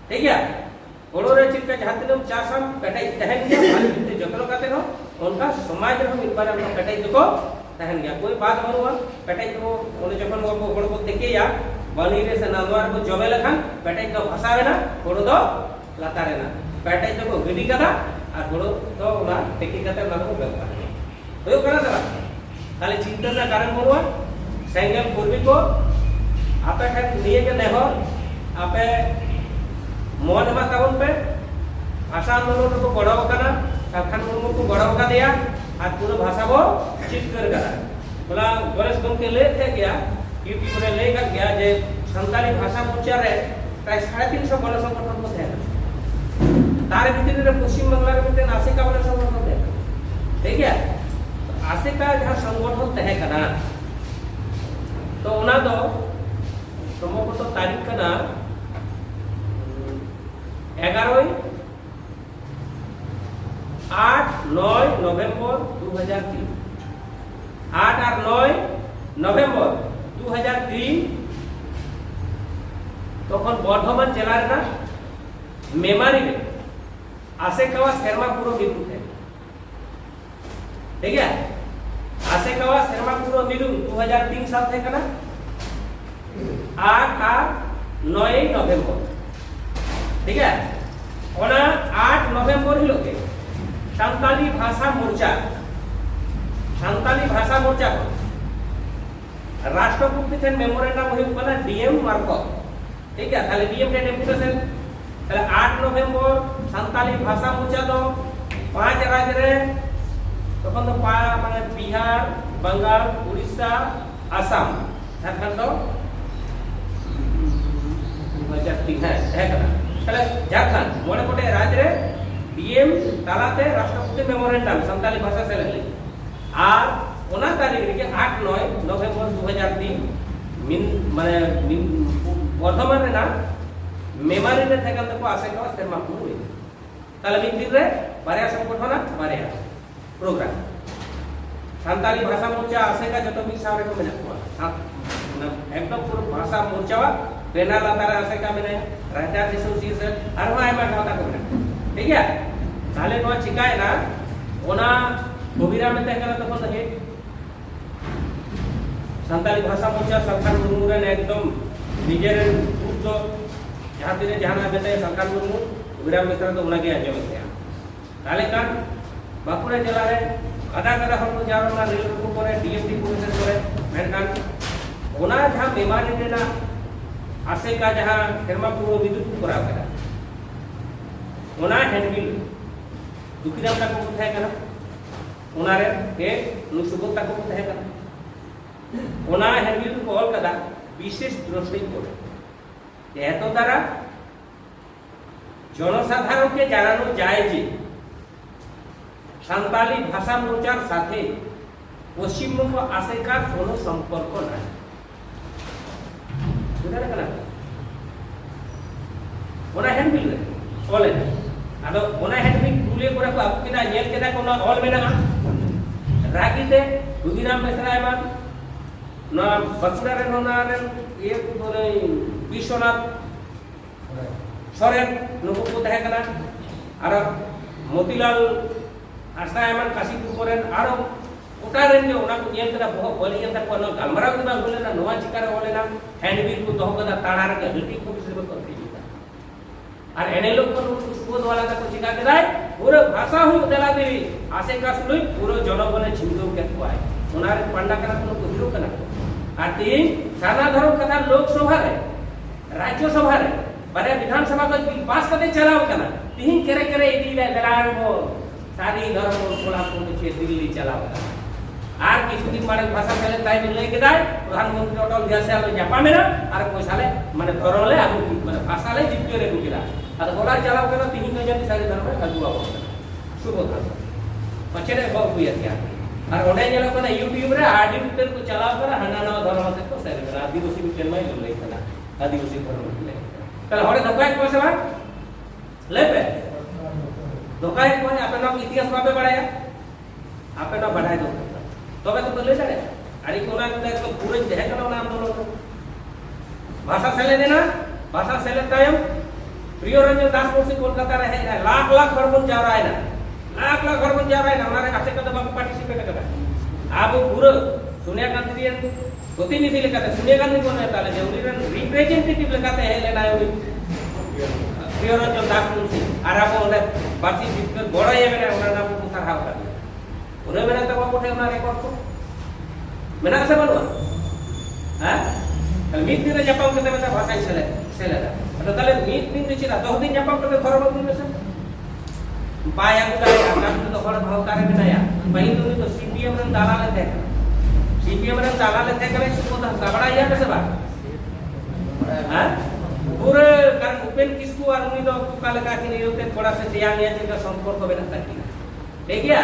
S1: ठीक है होड़ो रे चिका जहां तिनम चासम पेटाई तहन गया भाली बिते जतनो काते हो उनका समाज रे मिल बार उनका पेटाई देखो तहन गया कोई बात बनुआ पेटाई तो ओने जखन वो होड़ो को देखेया बाली रे से नालवार को जबे लखान पेटाई तो भासावे ना होड़ो दो लातारे ना पेटाई तो गिडी कदा और होड़ो तो ओना टेकी काते ओना को बेलता होयो करा दला ताले चिंता ना कारण बनुआ सेंगल पूर्वी को आपे ठन लिए के नेहो आपे मन मा ताबन पे भाषा आंदोलन को गड़ाव कना साखान मुर्मू को गड़ाव का दिया और पूरा भाषा को चित कर करा बोला गणेश गमके ले थे गया यूपी को ले कर गया जे संताली भाषा मोर्चा रे प्राय 350 गण संगठन को थे तारे भीतर रे पश्चिम बांग्ला रे मिटे आसेका गण संगठन थे ठीक है आसेका जहां संगठन तहे कना तो ओना दो सम्भवत तारीख कना 8-9 नवंबर 2003 8 और 9 नवंबर 2003 तখন বর্ধমান জেলার না মেমারি রে আশেকাওয়া শর্মা পুরো বিদ্যুৎ है ठीक है आशेकावा शर्मा पुरो मिलू 2003 साल थे कना 8 और 9 नवंबर ठीक है ओना 8 नवंबर हिलो के संताली भाषा मोर्चा को राष्ट्रपति थे मेमोरेंडम हुई कना डीएम मार्को ठीक है ताले डीएम के डेपुटेशन ताले 8 नवंबर संताली भाषा मोर्चा दो 5 राज्य रे तखन तो माने बिहार बंगाल उड़ीसा आसाम झारखंड तो 2003 है कना তাহলে झारखंड मोड़े कोटे राज्य रे डीएम तालाते राष्ट्रपति मेमोरेंडम संताली भाषा से लेली और ओना तारीख रे 8-9 नवंबर 2003 मिन माने वर्धमान रे ना मेमारी रे थेकन तो आशेका शर्मा पुरो ताले मिन दिन रे बारिया संगठन बारिया प्रोग्राम संताली भाषा मोर्चा आशेका जतो मिल सारे को मेना को एकदम पूरा भाषा मोर्चा पेना लातारा आशेका मेने राइटर एसोसिएशन और वहां में गाता को ठीक है ताले नो चिकाय ना ओना गोबिरा में तय करा तखन हे संताली भाषा मोर्चा सरकार मुर्मू रे एकदम निजेर खुद तो जहां तिने जहां बेते सरकार मुर्मू गोबिरा मिश्रा तो उना के आजो गया ताले कान बाकुड़ा जिला रे आधा कदा हम जारो ना रेल को करे डीएमटी पुलिस करे मेनकान ओना जहां मेमारी रे ना आशेका जहां शर्मा पुरो विद्युत को करा करा ओना हैंडबिल दुखीराम ता को थाय करा ओना रे के नुसुगत ता को थाय करा ओना हैंडबिल को ऑल कदा विशेष दृष्टि करे एतो द्वारा जनसाधारण के জানানো যায় যে संताली भाषा मोर्चार साथे पश्चिमबंग आशेकार कोनो सम्पर्क নাই বুঝালে কেন ওনা হ্যান্ডবিল রে অলে আদো ওনা হ্যান্ডবিল তুলে করে কো আপনি না নেল কেদা কোনো অল মেনা রাগিতে দুদিনাম মেসরা এমান না বছরা রে না রে এ বলে বিশ্বনাথ সরেন নুকু কো দেখায় কেনা আর মতিলাল आस्था एमन काशीपुर करेन आरो ओटारेन जे ओना को नियम कदा बहुत बोली जंता को गलमरा को बोले ना नवा चिकार बोले ना हैंडबिल को दो कदा ताणार के हल्टी को विषय में करती जीता और एने लोग को सुबोध वाला का को चिका के दाय पूरे भाषा हो देला देवी आसे का सुनई पूरे जनगण छिंदो के कोआय ओनारे पंडा कना को हिरो कना और तीन साना धर्म कथा लोकसभा रे राज्यसभा रे बारे विधानसभा को बिल पास करते चलाओ कना तीन करे करे इदी दलाल को सारी धर्म थोड़ा को छे दिल्ली चलावता आर किछु दिन मारे भाषा पहले ताई मिल ले के दाय प्रधानमंत्री अटल बिहारी आलो जापा मेरा आर पैसाले माने धरले आगु माने भाषाले जित्यो रे गुकिला आर बोला चलाव केना तीन के जति सारी धर्म कागुआ बोलता सुबोध पछरे बहुत हुई क्या आर ओडे जेलो कना यूट्यूब रे आदिवासी को चलाव कर हनाना धर्म से को सारे आदिवासी मिटेन में ले लेना आदिवासी धर्म ले कल हरे धकाय पैसा ले पे धोखा है कोने आपन नाम इतिहास बाबे बढ़ाया आपन नाम बढ़ाए दो तबे तो ले जाने अरे कोना तो पूरे देह का नाम आंदोलन भाषा से ले देना भाषा से ले टाइम प्रियरंजन दास मुंशी कोलकाता रे है लाख लाख हर बन जावरा है ना लाख लाख हर बन जावरा है ना हमारे काटे का बाबू पार्टिसिपेट करता आप पूरा सोनिया गांधी रे प्रतिनिधि लेकाते सोनिया गांधी को नेता ले उनी रिप्रेजेंटेटिव लेकाते है लेना है प्रियरंजन दास मुंशी और आप ओने बासी जितकर बड़ा ये मेरा ओना नाम को सराहा कर उन्हें मेरा तब आप उठे ओना रिकॉर्ड को मेना से बनवा हां कल मीट दिन जापाम करते में भाषा सेले तो ताले मीट दिन चिरा 10 दिन जापाम करते घर में दिन से पाया को आकाश तो हर भावतारे बिनाया पहिल तो सीपीएम रे दाला लेते सीपीएम रे दाला लेते करे सुको बड़ा या कैसे बा हां पूरे कारण उपेन किसको और उनी तो काले का कि नहीं होते थोड़ा से ध्यान या जिनका संपर्क बेना ताकि ठीक है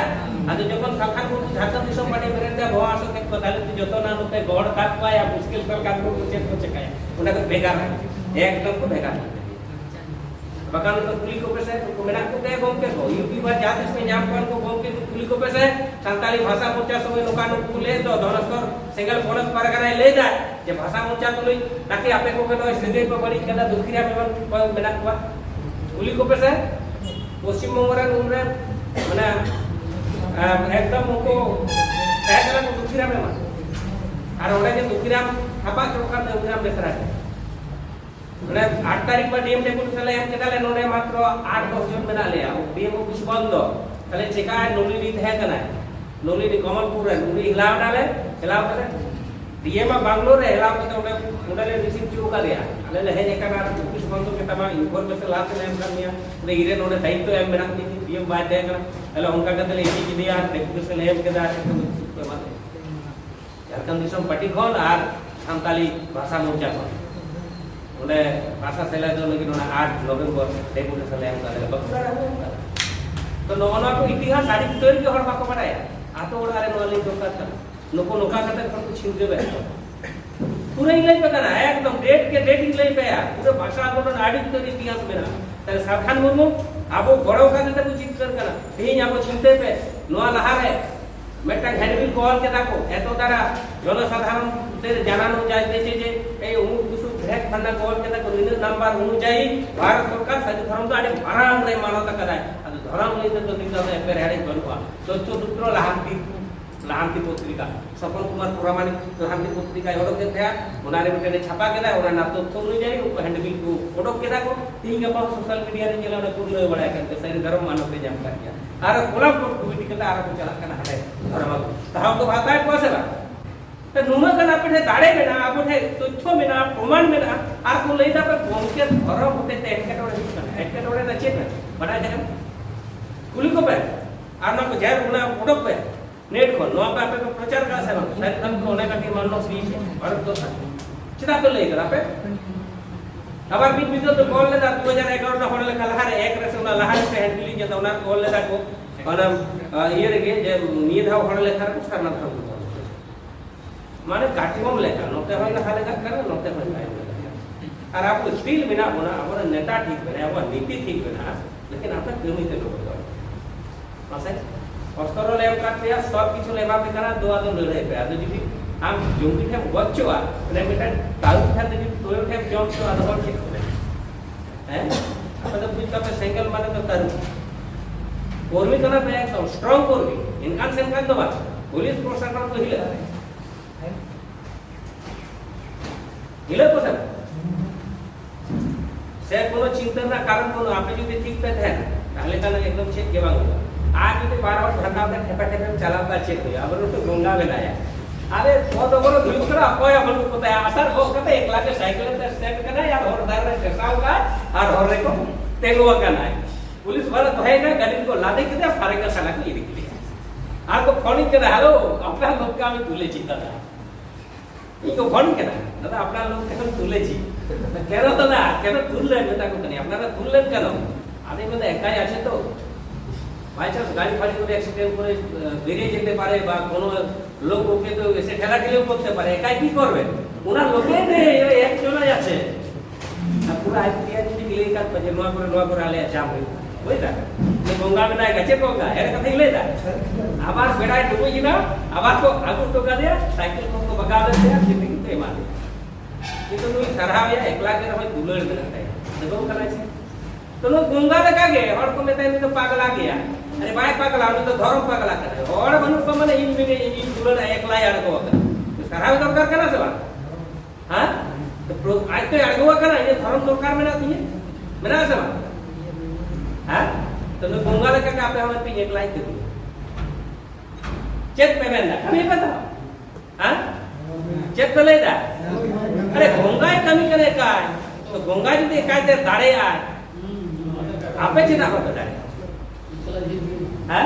S1: आज जब साखान को झारखंड दिशा पार्टी मेरे भवा आसो के बताले तो जतो ना होते गौड़ काट पाया मुश्किल कर काम को चेक को चकाया उना को बेकार है एकदम को बेकार बकान तो कुली को पैसे को मेरा को दे बोम के को यूपी बा जात इसमें जाम पान को बोम के कुली को पैसे संताली भाषा मोर्चा समय लोकान को ले तो धनस्तर सिंगल फोरस परगना ले जाए जे भाषा मोर्चा तो ले ताकि आपे को तो सीधे पे बड़ी कदा दुखिया में मेरा को कुली को पैसे पश्चिम बंगरा उनरे माने एकदम उनको कहला को दुखिया में और ओडे जे दुखिया हबा चौका में दुखिया बेसरा है মানে 8 तारीख पर डीएम डेपुटी चले हम केदाले नोडे मात्र 8-10 जन मेना ले आ डीएम को कुछ बंद তাহলে চেকা নলি রিত है कना नोली री कमलपुर रे नोली हिलाव डाले हिलाव करे डीएम बांग्लोर रे हिलाव के ओडे ओडे रिसीव चुका दिया अले ले हे एकना कुछ बंद के तमा इनफॉरमेशन लाते एम करनिया रे इरे नोडे दायित्व एम मेना डीएम बाय दे कना अले उनका कतले एटी की दिया डेपुटी से लेम के दा झारखंड दिसम पार्टी खोल और संताली भाषा मोर्चा खोल उन्हें भाषा सेला जो लेकिन उन्हें 8 नवंबर डेपुटी से लेम कर बकुड़ा तो नोना को इतिहास सारी तोर के हर बाको बड़ाया आतो ओडारे नोली दोका था नको नोका कते पर कुछ छिन देबे पूरा इंग्लिश पे करना है एकदम डेट के डेट इंग्लिश पे है पूरे भाषा आंदोलन आड़ी तो इतिहास में ना ताले साखान मुर्मू आबो गड़ो का कते कुछ चिंतन करना तेही आबो चिंते पे नोआ लहारे मेटा हैंडबिल कॉल के दाको एतो तारा जनसाधारण ते জানানো যাইতেছে যে এই অমুক কিছু ভ্যাক ফান্ডা কল के दाको इन नंबर অনুযায়ী भारत सरकार সাথে ধরম তো আড়ে ভারাম রে মানতা করায় আর ধরম লইতে তো দিন দাও এপের হাড়ে বলবা তথ্য সূত্র লাহান্তি পত্রিকা সফল কুমার পুরামানিক লাহান্তি পত্রিকা ওড়ক के था उनारे बेटे छापा के दा ओना ना तथ्य অনুযায়ী हैंडबिल को ओड़क के दाको तीन के पास सोशल मीडिया रे चला ना पुरले बड़ा करते सही धर्म मानव जाम कर दिया और कोलम को कमिटी के आर को चला करना है धर्म ताऊ तो भाता है कोसे बा तो नुमा कना पे दाड़े में ना आपे तथ्य में ना प्रमाण में ना आर को लेदा पे गोमके धर्म होते ते एक टोड़े ना चेत बड़ा जगह कुली को पे आर ना को जहर उना ओड़क पे नेट को नो पे आपे प्रचार का से शायद हम को ओने का की मान लो स्पीच और तो चिता पे ले कर आपे আবার বিট বিট তো কল লেদা 2011 না হলে কালহারে এক রেসে না লাহারে से हैंडल ली जता उना कॉल लेदा को और ये रे जे निये धाव हड़ले लेखा कुछ करना था माने काटिमम लेखा नोते होय ना खाले का कर नोते होय ना और आप स्टील बिना होना अपन नेता ठीक बने अपन नीति ठीक बना लेकिन आपका कमी ते लोग मासे অস্ত্র লেম কাটিয়া সব কিছু লেবা पे करा दो आदम लड़ाई पे आदि जी हम जोंगी थे बच्चों ने बेटा ताऊ था जी तोयो थे जॉब तो आदम ठीक है मतलब कुछ का सिंगल माने तो तारू कोर्मी करना पे एकदम स्ट्रांग कोर्मी इनकान से इनकान दबा पुलिस प्रशासन को हिले को सब से कोनो चिंतन ना कारण कोनो आपे जो ठीक पे थे ताले का एकदम चेक के बांगो आज जो 12 और घंटा में ठेपा चला का चेक हो अब तो गंगा में लाया अरे बहुत बड़ो धुलकरा कोया बन को पता है असर हो कते एक लाख साइकिल पे स्टैंड करना यार और दार में चसाव का और और को तेगवा करना है पुलिस वाला तो है ना गाड़ी को लादे के सारे का साला को ये दिख लिया आपको फोन के हेलो अपना लोग का में तुले चिता था इको फोन के दादा अपना लोग के तुले ची केरो तो ना केरो तुलले बेटा को नहीं अपना तुलले केनो आदि में एकाई আছে তো बाय चांस गाड़ी फाड़ी করে অ্যাক্সিডেন্ট করে বেরিয়ে যেতে পারে বা কোনো লোক ওকে তো এসে ঠেলা ঠেলিও করতে পারে একাই কি করবে ওনা লোকে নেই এক জনই আছে আর পুরো আইডিয়া যদি মিলে কাজ পাজে নোয়া করে আলে জাম হই বুঝলা যে গঙ্গা में নাই গেছে গঙ্গা এর কথা ইলেদা আবার বেড়ায় ডুবই না আবার তো আগু টোকা দেয়া সাইকেল को बगा देते हैं जिंदगी पे मार কিন্তু তুই সারাহায়া একলা করে হয় দুলড় দেনা তাই দেখো কানা আছে तो नो गंगा लगा गे और को मेता तो पागला गया अरे बाय पागला तो धर्म पागला करे और बनु को माने इन बिने इन दुलन एकला अड़गो तो सराव दरकार कना से बा हां तो आज तो अड़गो कना ये धर्म दरकार मेना तिए मेना से बा हां तो नो गंगा लगा का पे हम पे एकला के दिए चेक पे बेंदा हमें पता हां चेक तो लेदा अरे गंगा कमी करे का तो गंगा जी काय ते दाड़े आ आपे चिता होता दाड़े हां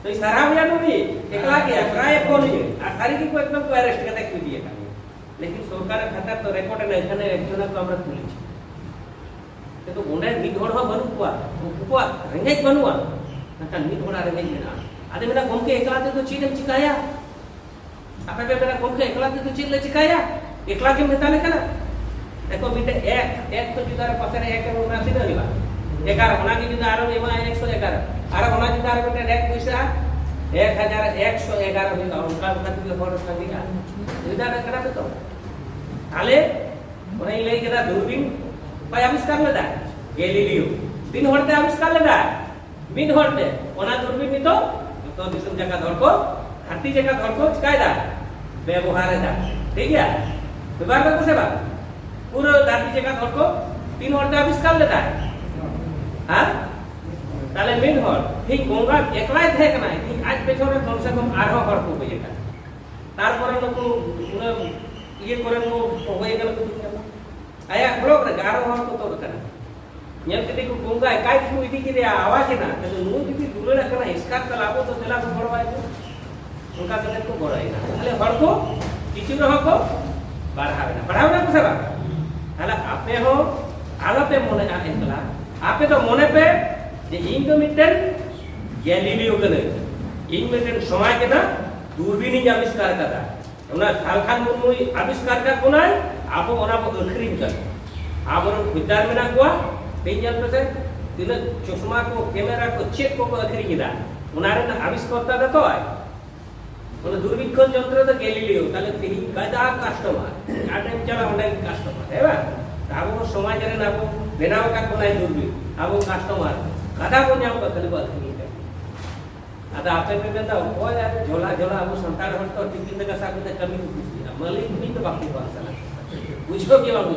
S1: तो इस सराविया नो भी एकला गया प्राय को नहीं सारी की को एकदम को अरेस्ट करते क्यों दिए लेकिन सरकार खाता तो रिपोर्ट ने एखाने एकजन को আমরা তুলেছি কিন্তু গুন্ডাই নিধড় বনু কুয়া रेंगेज बनुआ नका निधोड़ा रेंगेज मेना आदे मेना गोमके एकला ते तो चीज चिकाया आपे पे मेना गोमके एकला ते तो चीज ले चिकाया एकला के मेताले कना देखो बेटे एक तो जुदार पासे एक होना थी ना 11 होना की जुदा आरो एमा 111 आरो होना जुदा बेटे एक पैसा 1111 होगा उनका खातिर के फोटो संगिया जुदा करा तो ताले ओने ले केदा दूरबीन पाय आविष्कार लेदा गैलीलियो 3 हड़ते आविष्कार लेदा मिड हड़ते ओना दूरबीन नि तो दिसम जगह धरको हाथी जगह धरको कायदा व्यवहार दा ठीक है व्यवहार को सेवा पूरा दाती जगह धरको 3 हड़ते आविष्कार लेदा हां ताले मिड हड़ ठीक गंगा एकलाई थे कना ठीक आज पेछोरे कम से कम 8 हड़ को बजेगा तारपरे नको ये करे नो होय गल आया ब्लॉक रे 11 हड़ को तो कना ñel ke ko gंगा काय की इदी के आवाज है ना तो नु जदी दुलड़ा कना इसका तलाबो तो तेला को बड़वाय तो उनका कने को बड़ाई ना ताले हड़ को किछु रह को बढ़ावे ना कुछ ताले आपे हो आलते मने आ एकला आपे तो मने पे जे इन तो मिटन गैलीलियो कने इन मिटन समय के ना दूरबीन आविष्कार कदा ओना सालखान मुर्मू आविष्कार का कोनाय आपो ओना को अखरिन कर आबर खुदार मेना को पेंजल पे से तिना चश्मा को कैमरा को चेक को अखरी किदा उनारे ना आविष्कारता दतो आय ओना दूरबीक्षण यंत्र तो गैलीलियो ताले तिही कादा कस्टमर आ टाइम चला ओना कस्टमर हेबा आबो समाज रे ना को बेनाव का कोनाय दूरबीन आबो कस्टमर कादा को न्याम को तले बात की आदा आपे पे बेंदा ओ यार झोला झोला आबो संतार हट तो टिकिन का साथ कमी खुशी मालिक भी तो बाकी बात चला बुझो के बाबू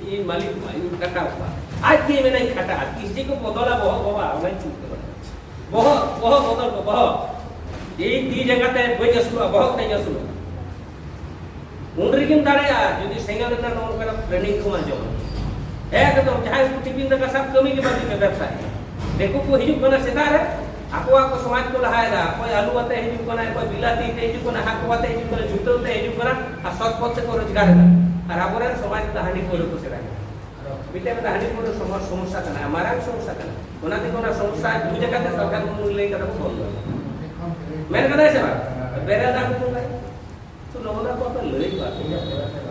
S1: ये मालिक ये कटा हुआ आज के में नहीं खटा किसी को बदला बहुत बाबा नहीं चूक बहुत बहुत बदल को बहुत ये दी जगह ते कोई जसु बहुत नहीं जसु उनरी किन दाड़े यदि सेंगल ना नोन कर ट्रेनिंग को माजो एकदम जहां को टिपिन का सब कमी के बाद के व्यवसाय देखो को हिजु बना सेता रे आपो को समाज को लहायदा कोई आलू आते हिजु बना कोई बिलाती ते हिजु बना हाको आते हिजु बना जुतो ते हिजु बना आ सब पद से को रोजगार है और आबोरे समाज का हानि को को से रहा बिटे में हानि को समस्या करना हमारा समस्या करना ओना देखो ना समस्या दू जगह ते सरकार को ले कर बोल मैंने कहा ऐसे बात बेरा दा को तो नमूना को अपन ले बात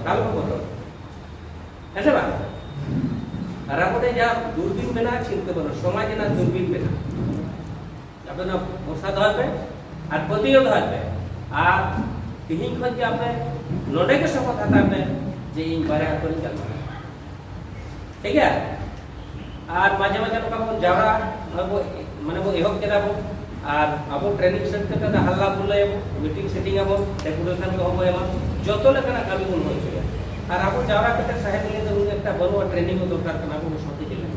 S1: काल को बोलो ऐसे बात और आपने जा दूरबीन में ना चिंता बनो समाज ना दूरबीन में ना अपना वर्षा धर पे और पतियो धर पे आप तिहिं खन जे आपने नोडे के शपथ आता पे जे इन बारे आतोरी चलना ठीक है और माजे माजे का वो जावरा वो माने वो एहक केदा वो और अब ट्रेनिंग सेंटर का हल्ला बुल्ला मीटिंग सेटिंग अब डेपुटेशन को हो एम जतो लेकना कमी उन होय छै और अब जावरा के साहेब ले तो एकटा बनो ट्रेनिंग दरकार कना को सोते जिले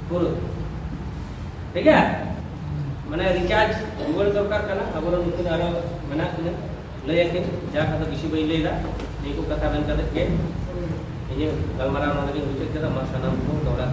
S1: पूरा ठीक है माने रिचार्ज गूगल दरकार कना अब नुकिन आरो मना कने लय के जा का किसी बई लेदा नहीं को कथा बन कर के ये गलमरा नोदरी उचित के मा सनम को दौरा